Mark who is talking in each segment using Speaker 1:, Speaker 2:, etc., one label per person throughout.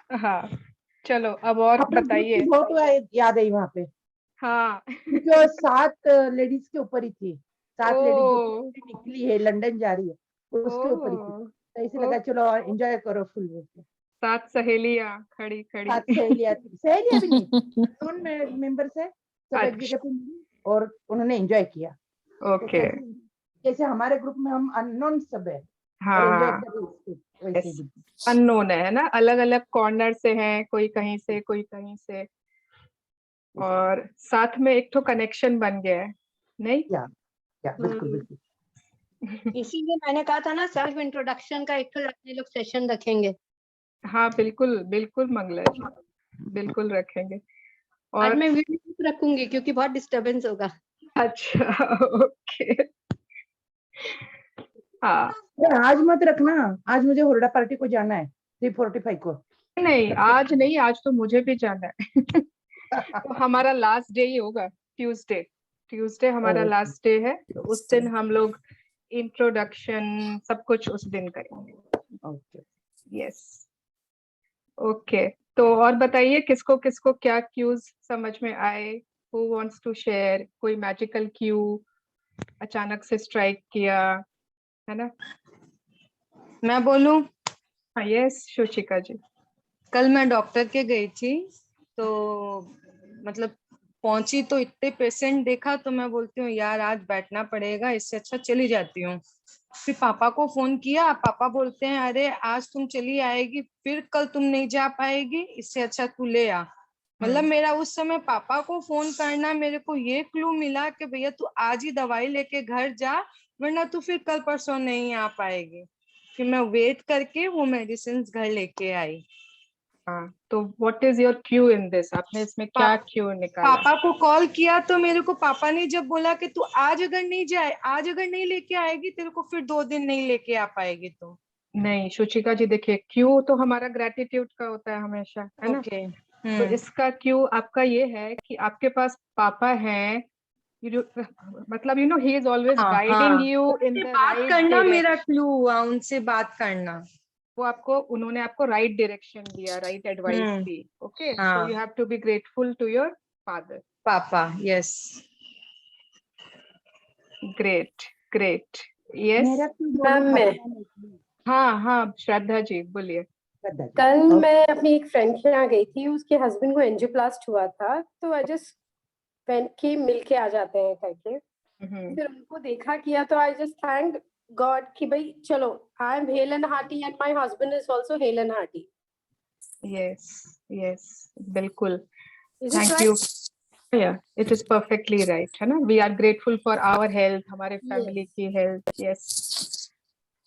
Speaker 1: हाँ, चलो अब और
Speaker 2: अपने ग्रुप की
Speaker 1: बताइए।
Speaker 2: बहुत याद आई वहाँ पे,
Speaker 1: हाँ।
Speaker 2: जो 7 लेडीज के ऊपर ही थी, 7 लेडीज जो
Speaker 1: ओ।
Speaker 2: निकली है, लंदन जा रही है,
Speaker 1: ओ।
Speaker 2: उसके ऊपर ही थी। तो इसे लगा
Speaker 1: ओ,
Speaker 2: चलो एंजॉय करो फुल।
Speaker 1: 7 सहेलियां खड़ी
Speaker 2: 7
Speaker 1: खड़ी।
Speaker 2: सहेलियां थी, सहेलियां भी नहीं, नॉन मेंबर्स है, सब एक जगह
Speaker 1: अच्छा।
Speaker 2: पे मिली और उन्होंने एंजॉय किया। तो
Speaker 1: ओके।
Speaker 2: कैसे जैसे हमारे ग्रुप में हम अननोन सब है और एंजॉय
Speaker 1: हाँ।
Speaker 2: कर रहे हैं, वैसे
Speaker 1: यस।
Speaker 2: ही।
Speaker 1: अननोन है ना, अलग अलग कॉर्नर से हैं, कोई कहीं से कोई कहीं से, और साथ में एक तो कनेक्शन बन गया है। नहीं।
Speaker 2: क्या बिल्कुल
Speaker 3: हम्म,
Speaker 2: बिल्कुल।
Speaker 3: इसीलिए मैंने कहा था ना, सेल्फ इंट्रोडक्शन का एक तो अपने लोग सेशन रखेंगे।
Speaker 1: हाँ बिल्कुल बिल्कुल मंगला जी, बिल्कुल रखेंगे।
Speaker 3: आज
Speaker 1: और
Speaker 3: मैं वीडियो रखूंगी क्योंकि बहुत डिस्टरबेंस होगा।
Speaker 1: अच्छा। ओके। हाँ।
Speaker 2: अरे आज मत रखना, आज मुझे हुरडा पार्टी को जाना है 3:45 को।
Speaker 1: नहीं आज नहीं, आज तो मुझे भी जाना है। तो हमारा लास्ट डे ही होगा, ट्यूसडे। ट्यूसडे हमारा
Speaker 2: ओके
Speaker 1: लास्ट डे है, तो उस दिन हम लोग इंट्रोडक्शन सब कुछ उस दिन करेंगे।
Speaker 2: ओके।
Speaker 1: यस। ओके। तो और बताइए किसको किसको क्या क्यूज समझ में आए। हु वांट्स टू शेयर, कोई मैजिकल क्यू अचानक से स्ट्राइक किया, है ना।
Speaker 3: मैं बोलूं?
Speaker 1: हाँ यस शुचिका जी।
Speaker 3: कल मैं डॉक्टर के गई थी, तो मतलब पहुंची तो इतने पेशेंट देखा, तो मैं बोलती हूँ यार आज बैठना पड़ेगा, इससे अच्छा चली जाती हूँ। फिर पापा को फोन किया, पापा बोलते हैं अरे आज तुम चली आएगी, फिर कल तुम नहीं जा पाएगी, इससे अच्छा तू ले आ। मतलब मेरा उस समय पापा को फोन करना, मेरे को ये क्लू मिला कि भैया तू आज ही दवाई लेके घर जा, वरना तू फिर कल परसों नहीं आ पाएगी। फिर मैं वेट करके वो मेडिसिन घर लेके आई।
Speaker 1: हाँ तो what is your Q in this, आपने इसमें क्या क्यू निकाला।
Speaker 3: पापा को कॉल किया तो मेरे को पापा ने जब बोला कि तू आज अगर नहीं जाए, आज अगर नहीं लेके आएगी, तेरे को फिर 2 दिन नहीं लेके आ पाएगी। तो
Speaker 1: नहीं शुचिका जी, देखिए क्यू तो हमारा ग्रेटिट्यूड का होता है हमेशा, है ना।
Speaker 3: ओके।
Speaker 1: तो इसका क्यू आपका ये है कि आपके पास पापा हैं। मतलब you know he is always
Speaker 3: हाँ
Speaker 1: गाइडिंग
Speaker 3: हाँ,
Speaker 1: यू इन
Speaker 3: उनसे
Speaker 1: द
Speaker 3: बात
Speaker 1: राइट
Speaker 3: करना मेरा
Speaker 1: डायरेक्शन।
Speaker 3: क्लू हुआ, उनसे बात करना।
Speaker 1: वो आपको, उन्होंने आपको राइट डायरेक्शन दिया, राइट एडवाइस दी। ओके, सो
Speaker 3: हाँ,
Speaker 1: you have to be grateful to your father.
Speaker 3: पापा, यस।
Speaker 1: ग्रेट। ग्रेट। यस।
Speaker 2: मेरा क्यों बोलूं,
Speaker 4: मैम मैं
Speaker 2: पता नहीं।
Speaker 1: हाँ हाँ श्रद्धा जी बोलिए।
Speaker 2: श्रद्धा जी,
Speaker 4: कल
Speaker 2: ओके।
Speaker 4: मैं अपनी एक फ्रेंड के यहाँ गई थी, उसके हस्बैंड को एंजियोप्लास्ट हुआ था, तो आई जस्ट वेंट कि मिल के आ जाते हैं करके। फिर उनको देखा किया, तो आई जस्ट थैंक गॉड कि भाई चलो, I am hale and hearty and my husband is also hale and hearty.
Speaker 1: Yes. Yes बिल्कुल।
Speaker 4: Is it
Speaker 1: thank you.
Speaker 4: Right?
Speaker 1: Yeah, it is perfectly right, है ना। We are grateful for our health, हमारे
Speaker 4: yes,
Speaker 1: family की health. Yes.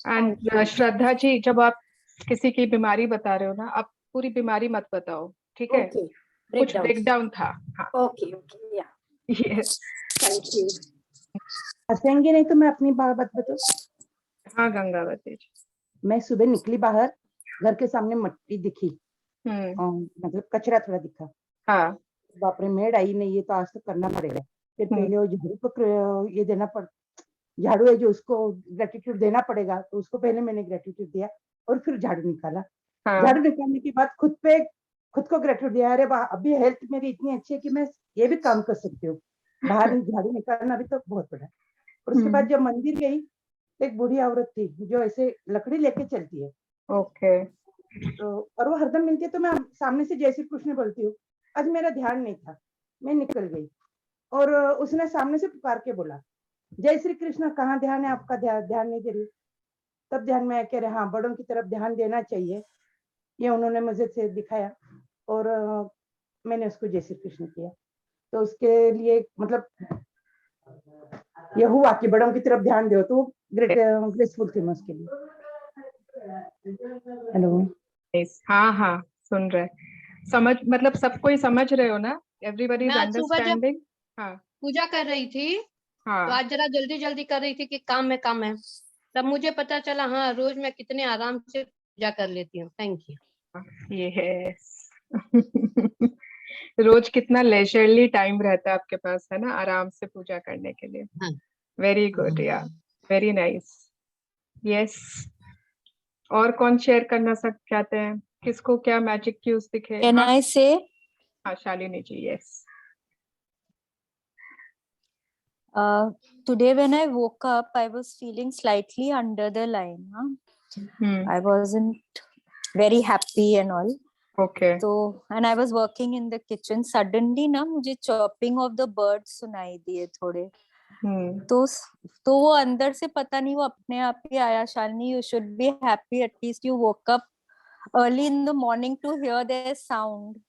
Speaker 4: Thank
Speaker 1: and
Speaker 4: you.
Speaker 1: Shraddha ji, जब आप किसी की बीमारी बता रहे हो ना, आप पूरी बीमारी मत बताओ, ठीक है।
Speaker 4: ओके,
Speaker 1: कुछ
Speaker 4: ब्रेकडाउन।
Speaker 1: ब्रेकडाउन था। हाँ।
Speaker 4: Okay okay, yeah,
Speaker 1: yes.
Speaker 4: Thank you.
Speaker 2: हंसेंगे नहीं तो मैं अपनी बात बताऊं।
Speaker 1: हाँ गंगावती जी।
Speaker 2: मैं सुबह निकली बाहर, घर के सामने मिट्टी दिखी,
Speaker 1: हम्म।
Speaker 2: मतलब कचरा थोड़ा दिखा।
Speaker 1: हाँ।
Speaker 2: बाप रे, मेड आई नहीं, ये तो आज तो करना पड़ेगा। फिर
Speaker 1: हम्म।
Speaker 2: पहले वो झाड़ू को ये देना पड़, झाड़ू है जो, उसको ग्रेटिट्यूड देना पड़ेगा, तो उसको पहले मैंने ग्रेटिट्यूड दिया और फिर झाड़ू निकाला। झाड़ू
Speaker 1: हाँ।
Speaker 2: निकालने के बाद खुद को ग्रेटिट्यूड दिया, अरे वाह अभी हेल्थ मेरी इतनी अच्छी है कि मैं ये भी काम कर सकती हूँ। बाहर झाड़ू निकालना भी तो बहुत बड़ा। और उसके बाद जब मंदिर गई, एक बूढ़ी औरत थी जो ऐसे लकड़ी लेके चलती है,
Speaker 1: ओके।
Speaker 2: तो और वो हरदम मिलती है, तो मैं सामने से जय श्री कृष्ण बोलती हूँ। आज मेरा ध्यान नहीं था, मैं निकल गई और उसने सामने से पुकार के बोला, जय श्री कृष्ण, कहाँ ध्यान है आपका, ध्यान नहीं दे रही। तब ध्यान में कह रहे, हाँ बड़ों की तरफ ध्यान देना चाहिए। ये उन्होंने मुझे से दिखाया और मैंने उसको जय श्री कृष्ण किया। तो उसके लिए मतलब ये हुआ कि बड़ों की तरफ ध्यान दो, तो ग्रेसफुल थी मैं उसके लिए। हेलो।
Speaker 1: हाँ हाँ सुन रहे, समझ, मतलब सबको ही समझ रहे हो ना, एवरीबॉडी
Speaker 3: मैं
Speaker 1: इज
Speaker 3: आज सुबह जब
Speaker 1: अंडरस्टैंडिंग। हाँ।
Speaker 3: पूजा कर रही थी, तो
Speaker 1: हाँ।
Speaker 3: आज जरा जल्दी जल्दी कर रही थी कि काम है, तब मुझे पता चला हाँ रोज मैं कितने आराम से पूजा कर लेती हूँ। Thank you.
Speaker 1: ये है। रोज कितना लेजरली टाइम रहता है आपके पास, है ना, आराम से पूजा करने के लिए।
Speaker 3: हाँ।
Speaker 1: वेरी गुड या, वेरी नाइस। यस। और कौन शेयर करना चाहते हैं। किसको क्या मैजिक क्यूज दिखे?
Speaker 5: Can I say?
Speaker 1: हाँ शालिनी जी, yes.
Speaker 5: Today when I woke up, I was feeling slightly under the line. I wasn't very happy and all.
Speaker 1: Okay.
Speaker 5: तो and I was working in the kitchen. Suddenly ना मुझे chopping of the birds सुनाई दिए थोड़े। तो वो अंदर से पता नहीं वो अपने आप ही आया। Shalini, you should be happy, at least you woke up early in the morning to hear their sound.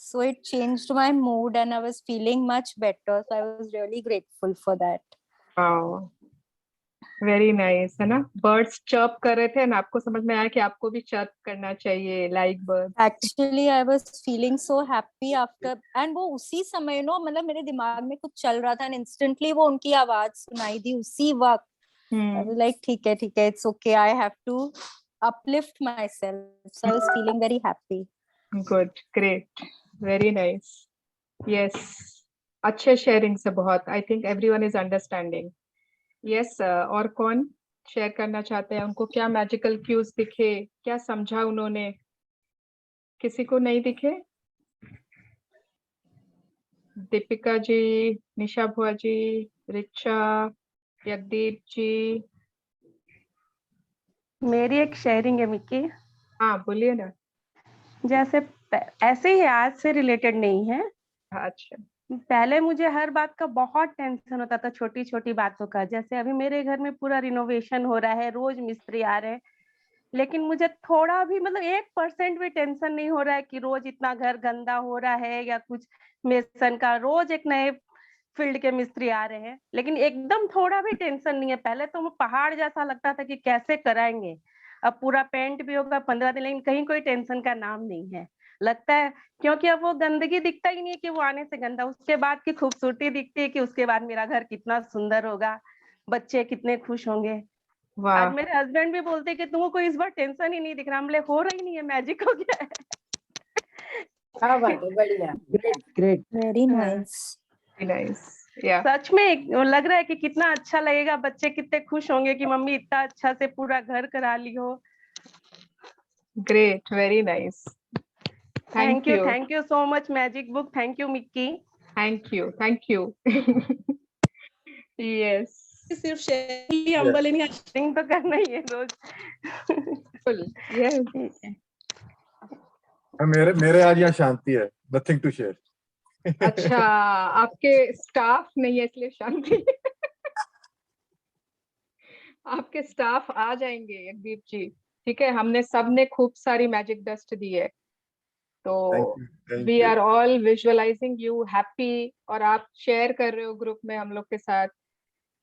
Speaker 5: So it changed my mood and I was feeling much better. So I was really grateful for that.
Speaker 1: Wow, very nice, है ना? Birds chirp कर रहे थे और आपको समझ में आया कि आपको भी चर्प करना चाहिए like bird.
Speaker 5: Actually, I was feeling so happy after, and वो उसी समय नो मतलब मेरे दिमाग में कुछ चल रहा था and instantly वो उनकी आवाज सुनाई दी उसी वक्त। I was like ठीक है, it's okay, I have to uplift myself. So I was feeling very happy.
Speaker 1: Good, great, very nice. Yes, अच्छे शेयरिंग से बहुत। I think everyone is understanding. Yes, और कौन शेयर करना चाहते हैं? उनको क्या मैजिकल क्यूज दिखे, क्या समझा उन्होंने? किसी को नहीं दिखे? दीपिका जी, निशा बुआ जी, रिचा, यज्ञदीप जी।
Speaker 6: मेरी एक शेयरिंग है मिक्की।
Speaker 1: हाँ बोलिए ना।
Speaker 6: जैसे ऐसे ही आज से रिलेटेड नहीं है।
Speaker 1: अच्छा।
Speaker 6: पहले मुझे हर बात का बहुत टेंशन होता था, छोटी छोटी बातों का। जैसे अभी मेरे घर में पूरा रिनोवेशन हो रहा है, रोज मिस्त्री आ रहे हैं, लेकिन मुझे थोड़ा भी मतलब 1% भी टेंशन नहीं हो रहा है कि रोज इतना घर गंदा हो रहा है या कुछ मेसन का। रोज एक नए फील्ड के मिस्त्री आ रहे हैं, लेकिन एकदम थोड़ा भी टेंशन नहीं है। पहले तो वो पहाड़ जैसा लगता था कि कैसे कराएंगे। अब पूरा पेंट भी होगा 15 दिन, लेकिन कहीं कोई टेंशन का नाम नहीं है। लगता है क्योंकि अब वो गंदगी दिखता ही नहीं है कि वो आने से गंदा, उसके बाद की खूबसूरती दिखती है कि उसके बाद मेरा घर कितना सुंदर होगा, बच्चे कितने खुश होंगे। आज मेरे हस्बैंड भी बोलते हैं कि तुमको कोई इस बार टेंशन ही नहीं दिख रहा। हमले हो रही नहीं है, मैजिक हो गया है।
Speaker 4: हाँ बढ़िया,
Speaker 2: ग्रेट,
Speaker 5: Very nice.
Speaker 1: नाइस। या
Speaker 6: सच में लग रहा है कि कितना अच्छा लगेगा, बच्चे कितने खुश होंगे कि मम्मी इतना अच्छा से पूरा घर करा ली हो।
Speaker 1: Great, very nice.
Speaker 6: Thank you so much magic book. Thank you Mickey.
Speaker 1: Thank you. Yes,
Speaker 6: सिर्फ शेयरिंग अम्बल नहीं, शेयरिंग तो करना ही है रोज।
Speaker 1: यस।
Speaker 7: मेरे आज यहाँ शांति है, नथिंग टू शेयर।
Speaker 1: अच्छा, आपके स्टाफ नहीं है इसलिए शांति। आपके स्टाफ आ जाएंगे यज्ञदीप जी, ठीक है? हमने सबने खूब सारी मैजिक डस्ट दी है, तो we are all visualizing you happy. और आप शेयर कर रहे हो ग्रुप में हम लोग के साथ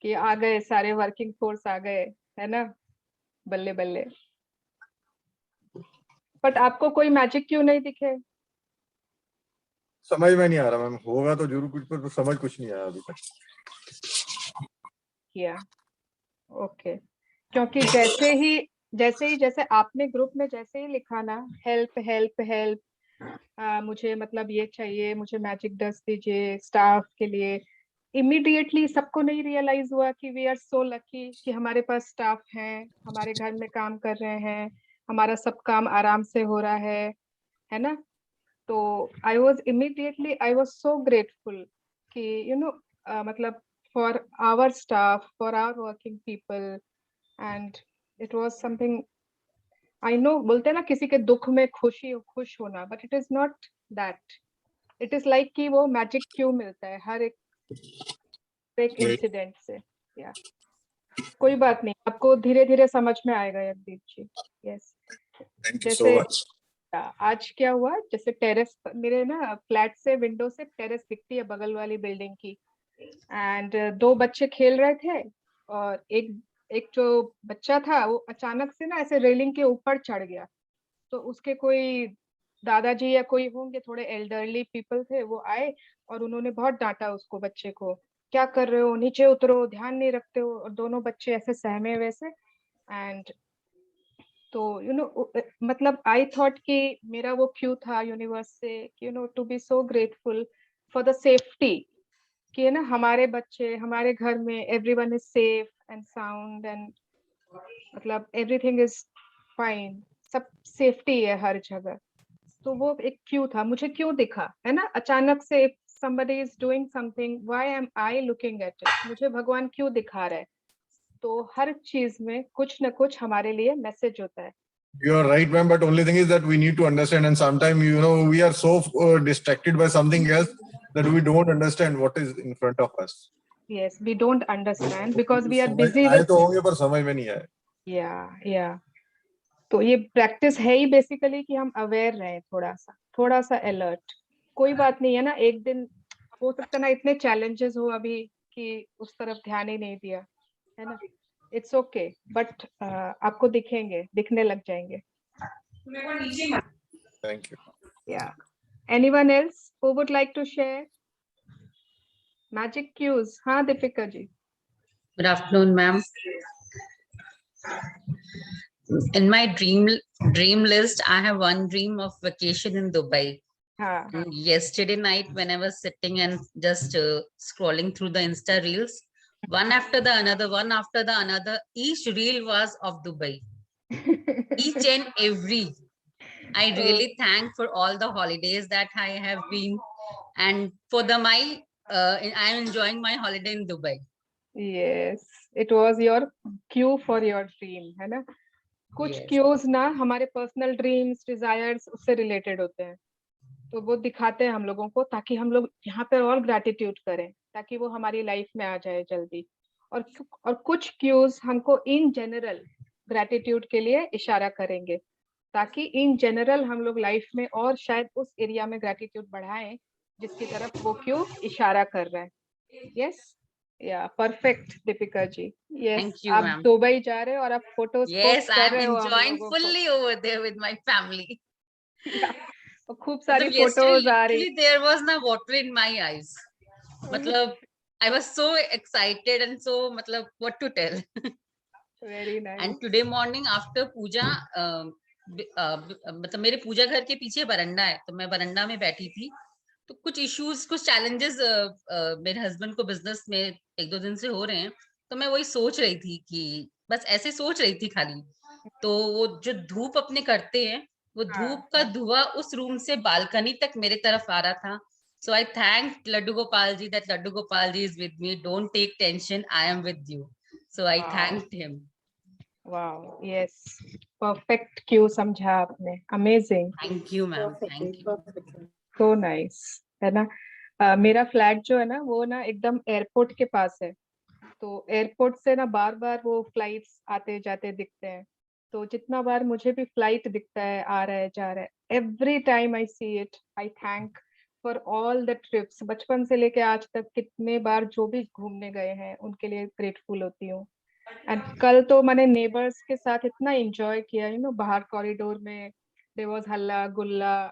Speaker 1: कि आ गए सारे वर्किंग फोर्स आ गए, है ना? बल्ले बल्ले। बट आपको कोई मैजिक क्यों नहीं दिखे?
Speaker 7: समझ में नहीं आ रहा मैम, होगा तो जरूर कुछ, पर समझ कुछ नहीं आया अभी तक।
Speaker 1: किया ओके, क्योंकि जैसे आपने ग्रुप में जैसे ही लिखा ना, हेल्प हेल्प हेल्प, मुझे मतलब ये चाहिए, मुझे मैजिक डस्ट दीजिए स्टाफ के लिए, इमीडिएटली सबको नहीं रियलाइज हुआ कि वी आर सो लकी कि हमारे पास स्टाफ हैं, हमारे घर में काम कर रहे हैं, हमारा सब काम आराम से हो रहा है ना? तो आई वॉज सो ग्रेटफुल कि मतलब for our staff, for our working people, and it was something, I know बोलते हैं ना किसी के दुख में खुश होना, but it is not that. It is like कि वो मैजिक क्यों मिलता है हर एक इंसिडेंट से। या कोई बात नहीं, आपको धीरे धीरे समझ में आएगा यज्ञदीप जी। यस, जैसे आज क्या हुआ, जैसे टेरेस मेरे ना फ्लैट से विंडो से टेरेस दिखती है बगल वाली बिल्डिंग की, एंड दो बच्चे खेल रहे थे और एक जो बच्चा था वो अचानक से ना ऐसे रेलिंग के ऊपर चढ़ गया। तो उसके कोई दादाजी या कोई होंगे, थोड़े एल्डरली पीपल थे, वो आए और उन्होंने बहुत डांटा उसको, बच्चे को, क्या कर रहे हो, नीचे उतरो, ध्यान नहीं रखते हो। और दोनों बच्चे ऐसे सहमे वैसे। एंड तो मतलब आई थॉट कि मेरा वो क्यों था यूनिवर्स से, to be so grateful for the safety, कि है ना हमारे बच्चे हमारे घर में everyone is safe and sound, and मतलब एवरीथिंग इज फाइन। सब सेफ्टी है हर जगह। तो वो एक क्यों था, मुझे क्यों दिखा, है ना, अचानक से somebody is doing something, why am I looking at it, मुझे भगवान क्यों दिखा रहा है। तो हर चीज में कुछ न कुछ हमारे लिए मैसेज होता है।
Speaker 7: You are right, ma'am. But only thing is that we need to understand, and sometimes we are so distracted by something else that we don't understand what is in front of us.
Speaker 1: Yes, we don't understand because we are busy
Speaker 7: आए
Speaker 1: with
Speaker 7: तो होंगे पर समझ में नहीं आए।
Speaker 1: या तो ये प्रैक्टिस है ही बेसिकली कि हम अवेयर रहें, थोड़ा सा अलर्ट। कोई बात नहीं है ना, एक दिन हो सकता है ना इतने चैलेंजेस हो अभी कि उस तरफ ध्यान ही नहीं दिया, है ना। इट्स ओके, बट आपको दिखने लग जाएंगे।
Speaker 7: Thank you.
Speaker 1: Yeah. Anyone else who would like to share magic cues? हाँ Deepika ji.
Speaker 8: Good afternoon, ma'am. In my dream list, I have one dream of vacation in Dubai. And yesterday night, when I was sitting and just scrolling through the Insta reels, one after the another, each reel was of Dubai. Each and every. I really thank for all the holidays that I have been, and for I am enjoying my holiday in Dubai.
Speaker 1: Yes, it was your cue for your dream, है ना। कुछ cues ना हमारे personal dreams, desires उससे related होते हैं, तो वो दिखाते हैं हम लोगों को ताकि हम लोग यहाँ पे और ग्रेटिट्यूड करें, ताकि वो हमारी लाइफ में आ जाए जल्दी। और कुछ क्यूज हमको इन जनरल ग्रेटिट्यूड के लिए इशारा करेंगे, ताकि इन जनरल हम लोग लाइफ में और शायद उस एरिया में ग्रेटिट्यूड बढ़ाएं जिसकी तरफ वो क्यू इशारा कर रहा है। यस, या परफेक्ट दीपिका जी। यस, आप दुबई जा रहे हो और आप फोटोज पोस्ट कर रहे हो।
Speaker 8: Yes, I am enjoying fully over there with my family.
Speaker 1: खूब सारी फोटोज आ रही।
Speaker 8: There was no water in my eyes. मतलब I was so excited and so मतलब what to tell.
Speaker 1: Very nice.
Speaker 8: And today morning after पूजा मतलब मेरे पूजा घर के पीछे बरंडा है, तो मैं बरंडा में बैठी थी, तो कुछ इश्यूज, कुछ चैलेंजेस मेरे हस्बैंड को बिजनेस में 1-2 दिन से हो रहे हैं, तो मैं वही सोच रही थी कि बस ऐसे सोच रही थी खाली। तो वो जो धूप अपने करते हैं, वो धूप का धुआं उस रूम से बालकनी तक मेरे तरफ आ रहा था। So I thank Laddu Gopal ji that Laddu Gopal ji is with me, don't take tension, I am with you. So I thanked him.
Speaker 1: Wow, yes, perfect क्यू समझा आपने, amazing.
Speaker 8: Thank you ma'am, thank you.
Speaker 1: So nice, है ना। मेरा फ्लैट जो है ना वो ना एकदम एयरपोर्ट के पास है, तो एयरपोर्ट से ना बार बार वो फ्लाइट्स आते जाते दिखते हैं। तो जितना बार मुझे भी फ्लाइट दिखता है, आ रहा है जा रहा है, every time I see it, I thank for all the trips. बचपन से लेके आज तक कितने बार जो भी घूमने गए हैं उनके लिए ग्रेटफुल होती हूँ। एंड कल तो मैंने नेबर्स के साथ इतना एंजॉय किया, बाहर कॉरिडोर में देयर वाज हल्ला गुल्ला।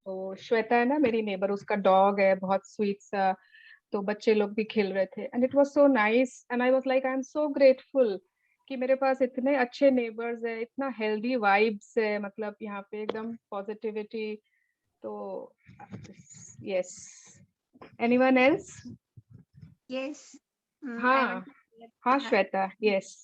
Speaker 1: तो श्वेता है ना मेरी नेबर, उसका डॉग है बहुत स्वीट सा, तो बच्चे लोग भी खेल रहे थे and it was so nice and I was like I am so grateful कि मेरे पास इतने अच्छे नेबर्स है, इतना हेल्दी वाइब्स है, मतलब यहाँ पे एकदम पॉजिटिविटी। तो यस, एनीवन एल्स?
Speaker 9: यस,
Speaker 1: हाँ श्वेता, यस।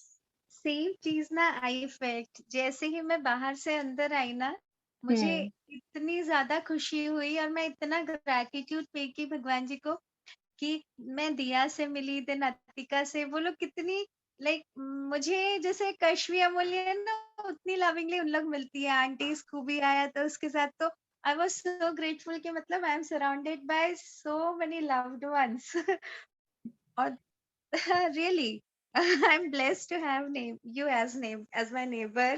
Speaker 9: सेम चीज ना आई फेल्ट, जैसे ही मैं बाहर से अंदर आई ना, मुझे इतनी ज्यादा खुशी हुई और मैं इतना ग्रैटिट्यूड पे की भगवान जी को कि मैं दिया से मिली, देन अतिका से, वो लोग कितनी लाइक मुझे जैसे कश्मी अमूल्य है ना उतनी लविंगली उन लोग मिलती है। आंटीज को भी आया था उसके साथ, तो आई वाज सो ग्रेटफुल कि मतलब I am surrounded by so many loved ones. और really I am blessed to have you as my neighbor.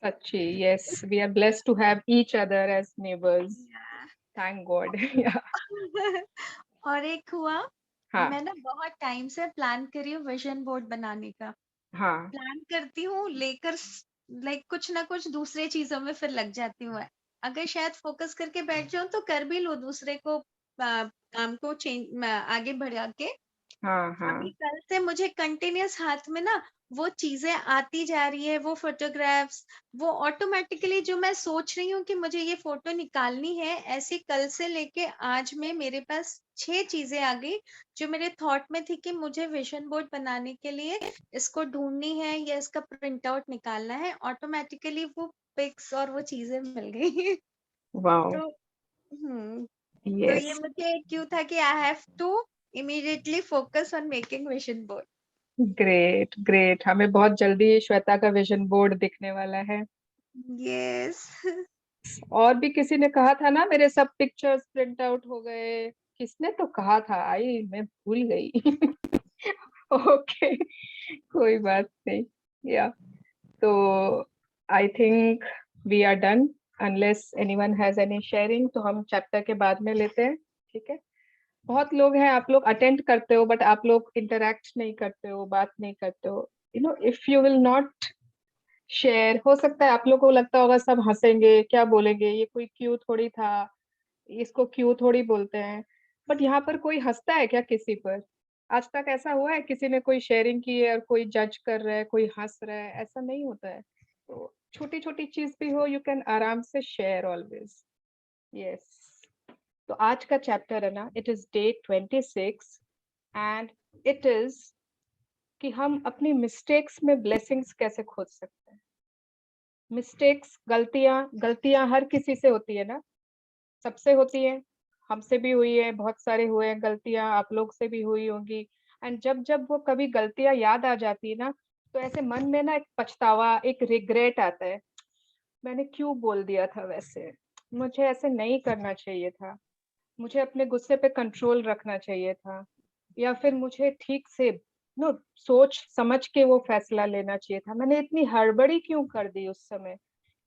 Speaker 1: Sachi, yes, we are blessed to have each other as neighbors. Thank God.
Speaker 9: और एक हुआ, मैं ना बहुत time से plan कर रही हूँ विजन बोर्ड बनाने का। प्लान करती हूँ लेकर लाइक कुछ ना कुछ दूसरे चीजों में फिर लग जाती हूँ। अगर शायद फोकस करके बैठ जाऊँ तो कर भी लूँ दूसरे को काम को चेंज आगे बढ़ा के। अभी कल से मुझे कंटिन्यूअस हाथ में ना वो चीजें आती जा रही है, वो फोटोग्राफ्स, वो ऑटोमेटिकली जो मैं सोच रही हूँ कि मुझे ये फोटो निकालनी है, ऐसे कल से लेके आज में मेरे पास 6 चीजें आ गई जो मेरे थॉट में थी कि मुझे विजन बोर्ड बनाने के लिए इसको ढूंढनी है या इसका प्रिंट आउट निकालना है। ऑटोमेटिकली वो टॉपिक्स और वो चीजें मिल गई।
Speaker 1: वाओ,
Speaker 9: तो तो
Speaker 1: यस,
Speaker 9: ये मुझे क्यों था कि I have to immediately focus on making vision board.
Speaker 1: Great great. हमें बहुत जल्दी श्वेता का विजन बोर्ड दिखने वाला है।
Speaker 9: यस।
Speaker 1: और भी किसी ने कहा था ना, मेरे सब पिक्चर्स प्रिंट आउट हो गए। किसने तो कहा था, आई मैं भूल गई। ओके, कोई बात नहीं। या तो I think we are done, unless anyone has any sharing, तो हम चैप्टर के बाद में लेते हैं। ठीक है, बहुत लोग हैं, आप लोग अटेंड करते हो बट आप लोग इंटरेक्ट नहीं करते हो, बात नहीं करते हो। You know, if you will not share, हो सकता है आप लोग को लगता होगा सब हंसेंगे, क्या बोलेंगे, ये कोई क्यों थोड़ी था, इसको क्यों थोड़ी बोलते हैं। बट यहाँ पर कोई हंसता है क्या किसी पर? आज तक ऐसा हुआ है किसी ने कोई शेयरिंग की है और कोई जज कर रहा है, कोई हंस रहा है? ऐसा नहीं होता है। तो छोटी छोटी चीज भी हो, यू कैन आराम से शेयर ऑलवेज। यस, तो आज का चैप्टर है ना, it is day 26 and it is कि हम अपनी मिस्टेक्स में ब्लेसिंग्स कैसे खोज सकते हैं। मिस्टेक्स, गलतियां हर किसी से होती है ना, सबसे होती है, हमसे भी हुई है, बहुत सारे हुए हैं गलतियां, आप लोग से भी हुई होंगी। एंड जब जब वो कभी गलतियां याद आ जाती है ना, तो ऐसे मन में ना एक पछतावा, एक रिग्रेट आता है, मैंने क्यों बोल दिया था वैसे, मुझे ऐसे नहीं करना चाहिए था, मुझे अपने गुस्से पे कंट्रोल रखना चाहिए था, या फिर मुझे ठीक से नो सोच समझ के वो फैसला लेना चाहिए था, मैंने इतनी हड़बड़ी क्यों कर दी उस समय,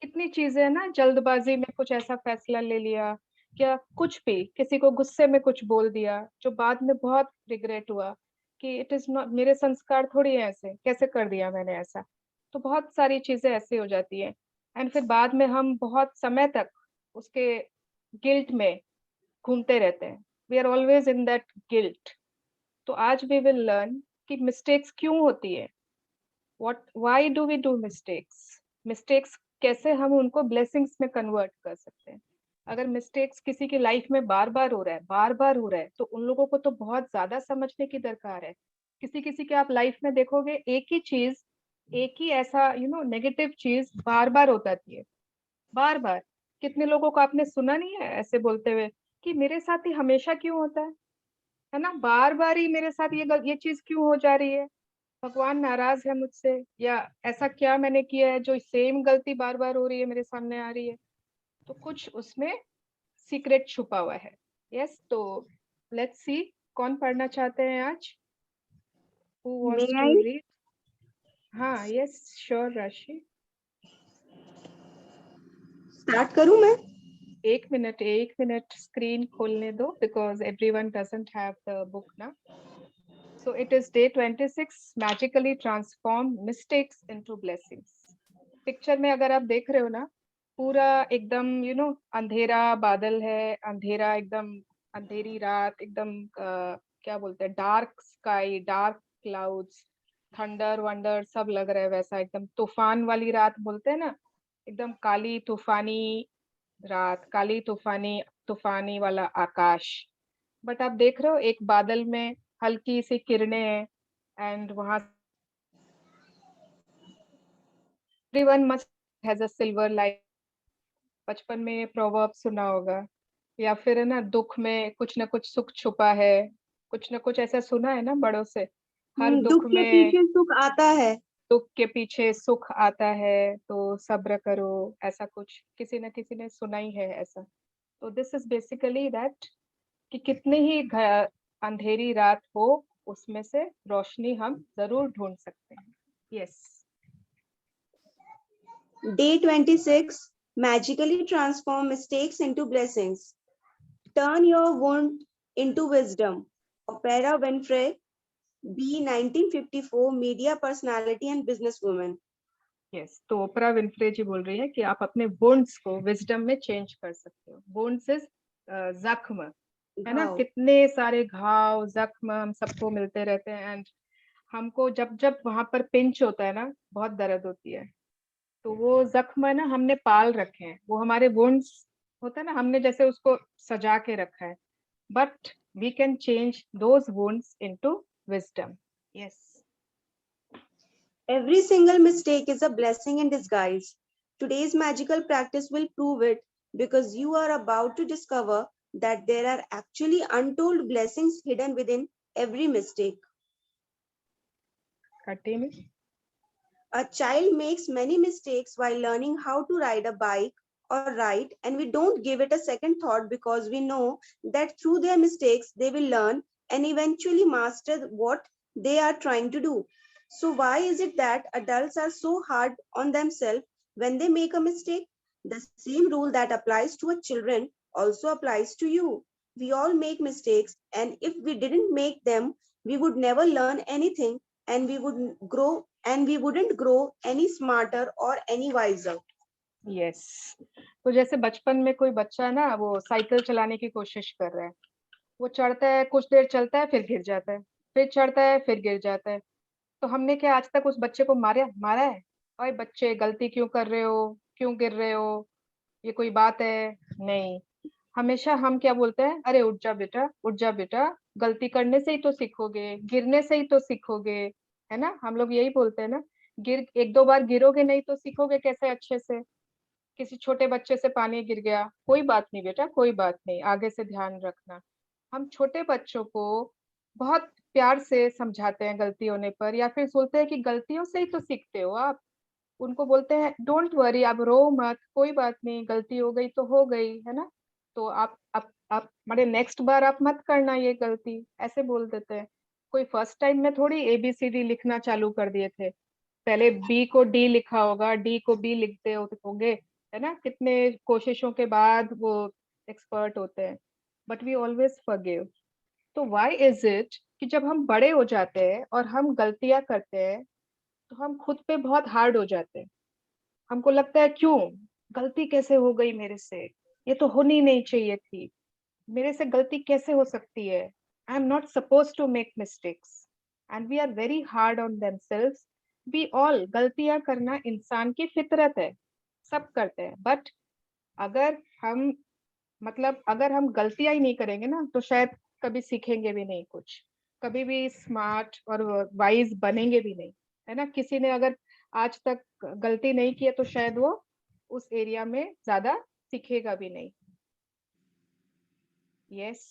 Speaker 1: इतनी चीजें है ना, जल्दबाजी में कुछ ऐसा फैसला ले लिया, क्या कुछ भी किसी को गुस्से में कुछ बोल दिया जो बाद में बहुत रिग्रेट हुआ कि इट इज नॉट, मेरे संस्कार थोड़ी है ऐसे, कैसे कर दिया मैंने ऐसा। तो बहुत सारी चीजें ऐसे हो जाती है एंड फिर बाद में हम बहुत समय तक उसके गिल्ट में घूमते रहते हैं, we are always in that guilt. तो आज वी विल लर्न कि मिस्टेक्स क्यों होती है, why do we do mistakes, mistakes कैसे हम उनको ब्लेसिंग्स में कन्वर्ट कर सकते हैं। अगर मिस्टेक्स किसी की लाइफ में बार बार हो रहा है, बार बार हो रहा है, तो उन लोगों को तो बहुत ज्यादा समझने की दरकार है। किसी किसी के आप लाइफ में देखोगे एक ही चीज, एक ही ऐसा नेगेटिव चीज बार बार होता है, बार बार। कितने लोगों को आपने सुना नहीं है ऐसे बोलते हुए कि मेरे साथ ही हमेशा क्यों होता है ना, बार बार ही मेरे साथ ये चीज क्यों हो जा रही है, भगवान नाराज है मुझसे, या ऐसा क्या मैंने किया है जो सेम गलती बार बार हो रही है, मेरे सामने आ रही है। तो कुछ उसमें सीक्रेट छुपा हुआ है। यस, तो लेट्स सी, कौन पढ़ना चाहते हैं आज? Who wants to read? हाँ, यस श्योर राशि।
Speaker 2: स्टार्ट करूं मैं?
Speaker 1: एक मिनट स्क्रीन खोलने दो, because everyone doesn't have the book ना। So it is day 26, magically transform mistakes into blessings. Picture में अगर आप देख रहे हो ना, पूरा एकदम अंधेरा बादल है, अंधेरा एकदम, अंधेरी रात एकदम, क्या बोलते हैं, dark sky, dark clouds, thunder wonder सब लग रहा है वैसा, एकदम तूफान वाली रात बोलते हैं ना, एकदम काली तूफानी रात, काली तूफानी, तूफानी वाला आकाश। बट आप देख रहे हो एक बादल में हल्की सी किरणें हैं एंड वहां everyone must has a silver light. बचपन में ये प्रोवर्ब सुना होगा, या फिर है ना, दुख में कुछ ना कुछ सुख छुपा है, कुछ ना कुछ ऐसा सुना है ना बड़ों से, हर दुख
Speaker 2: के
Speaker 1: में
Speaker 2: पीछे सुख आता है,
Speaker 1: दुख के पीछे सुख आता है, तो सब्र करो, ऐसा कुछ किसी न किसी ने सुना ही है ऐसा। तो दिस इज बेसिकली दैट कि कितने ही अंधेरी रात हो, उसमें से रोशनी हम जरूर ढूंढ सकते हैं। Yes.
Speaker 10: Day 26, magically transform mistakes into blessings. Turn your wound into wisdom. Oprah Winfrey, B. 1954 media personality and businesswoman.
Speaker 1: Yes, तो ओपरा विनफ्रे जी बोल रही है कि आप अपने वुंड्स को विजडम में चेंज कर सकते हो। वुंड्स इज जख्म, है ना, कितने सारे घाव जख्म हम सबको मिलते रहते हैं एंड हमको जब जब वहां पर पिंच होता है ना, बहुत दर्द होती है। तो वो जख्म है ना, हमने पाल रखे हैं, वो हमारे वुंड्स होता है ना, हमने जैसे उसको सजा के रखा है, but we can change those wounds into wisdom. Yes.
Speaker 10: Every single mistake is a blessing in disguise. Today's magical practice will prove it, because you are about to discover that there are actually untold blessings hidden within every mistake. A child makes many mistakes while learning how to ride a bike or write, and we don't give it a second thought because we know that through their mistakes they will learn and eventually master what they are trying to do. So why is it that adults are so hard on themselves when they make a mistake? The same rule that applies to a children also applies to you. We all make mistakes, and if we didn't make them, we would never learn anything, and we wouldn't grow any smarter or any wiser.
Speaker 1: Yes. तो जैसे बचपन में कोई बच्चा ना वो cycle चलाने की कोशिश कर रहा है, वो चढ़ता है, कुछ देर चलता है, फिर गिर जाता है, फिर चढ़ता है, फिर गिर जाता है। तो हमने क्या आज तक उस बच्चे को मारा है? ओए बच्चे, गलती क्यों कर रहे हो, क्यों गिर रहे हो, ये कोई बात है? नहीं। हमेशा हम क्या बोलते हैं, अरे उठ जा बेटा, गलती करने से ही तो सीखोगे, गिरने से ही तो सीखोगे, है ना? हम लोग यही बोलते हैं ना। एक दो बार गिरोगे नहीं तो सीखोगे कैसे अच्छे से? किसी छोटे बच्चे से पानी गिर गया, कोई बात नहीं बेटा, कोई बात नहीं, आगे से ध्यान रखना। हम छोटे बच्चों को बहुत प्यार से समझाते हैं गलती होने पर, या फिर बोलते हैं कि गलतियों से ही तो सीखते हो आप। उनको बोलते हैं डोंट वरी, आप रो मत, कोई बात नहीं, गलती हो गई तो हो गई, है ना? तो आप मेरे नेक्स्ट बार आप मत करना ये गलती, ऐसे बोल देते हैं। कोई फर्स्ट टाइम में थोड़ी ABCD लिखना चालू कर दिए थे। पहले B को D लिखा होगा, D को B लिखते होंगे, है ना? कितने कोशिशों के बाद वो एक्सपर्ट होते हैं। But we always forgive. तो व्हाई इज इट कि जब हम बड़े हो जाते हैं और हम गलतियां करते हैं तो हम खुद पे बहुत हार्ड हो जाते हैं। हमको लगता है क्यों गलती कैसे हो गई मेरे से, ये तो होनी नहीं चाहिए थी, मेरे से गलती कैसे हो सकती है, I am not suppose to make mistakes, and we are very hard on themselves. We all, गलतियां करना इंसान की फितरत है, सब करते हैं। बट अगर हम अगर हम गलतियां ही नहीं करेंगे ना तो शायद कभी सीखेंगे भी नहीं कुछ, कभी भी स्मार्ट और वाइज बनेंगे भी नहीं, है ना? किसी ने अगर आज तक गलती नहीं की है तो शायद वो उस एरिया में ज्यादा सीखेगा भी नहीं। Yes.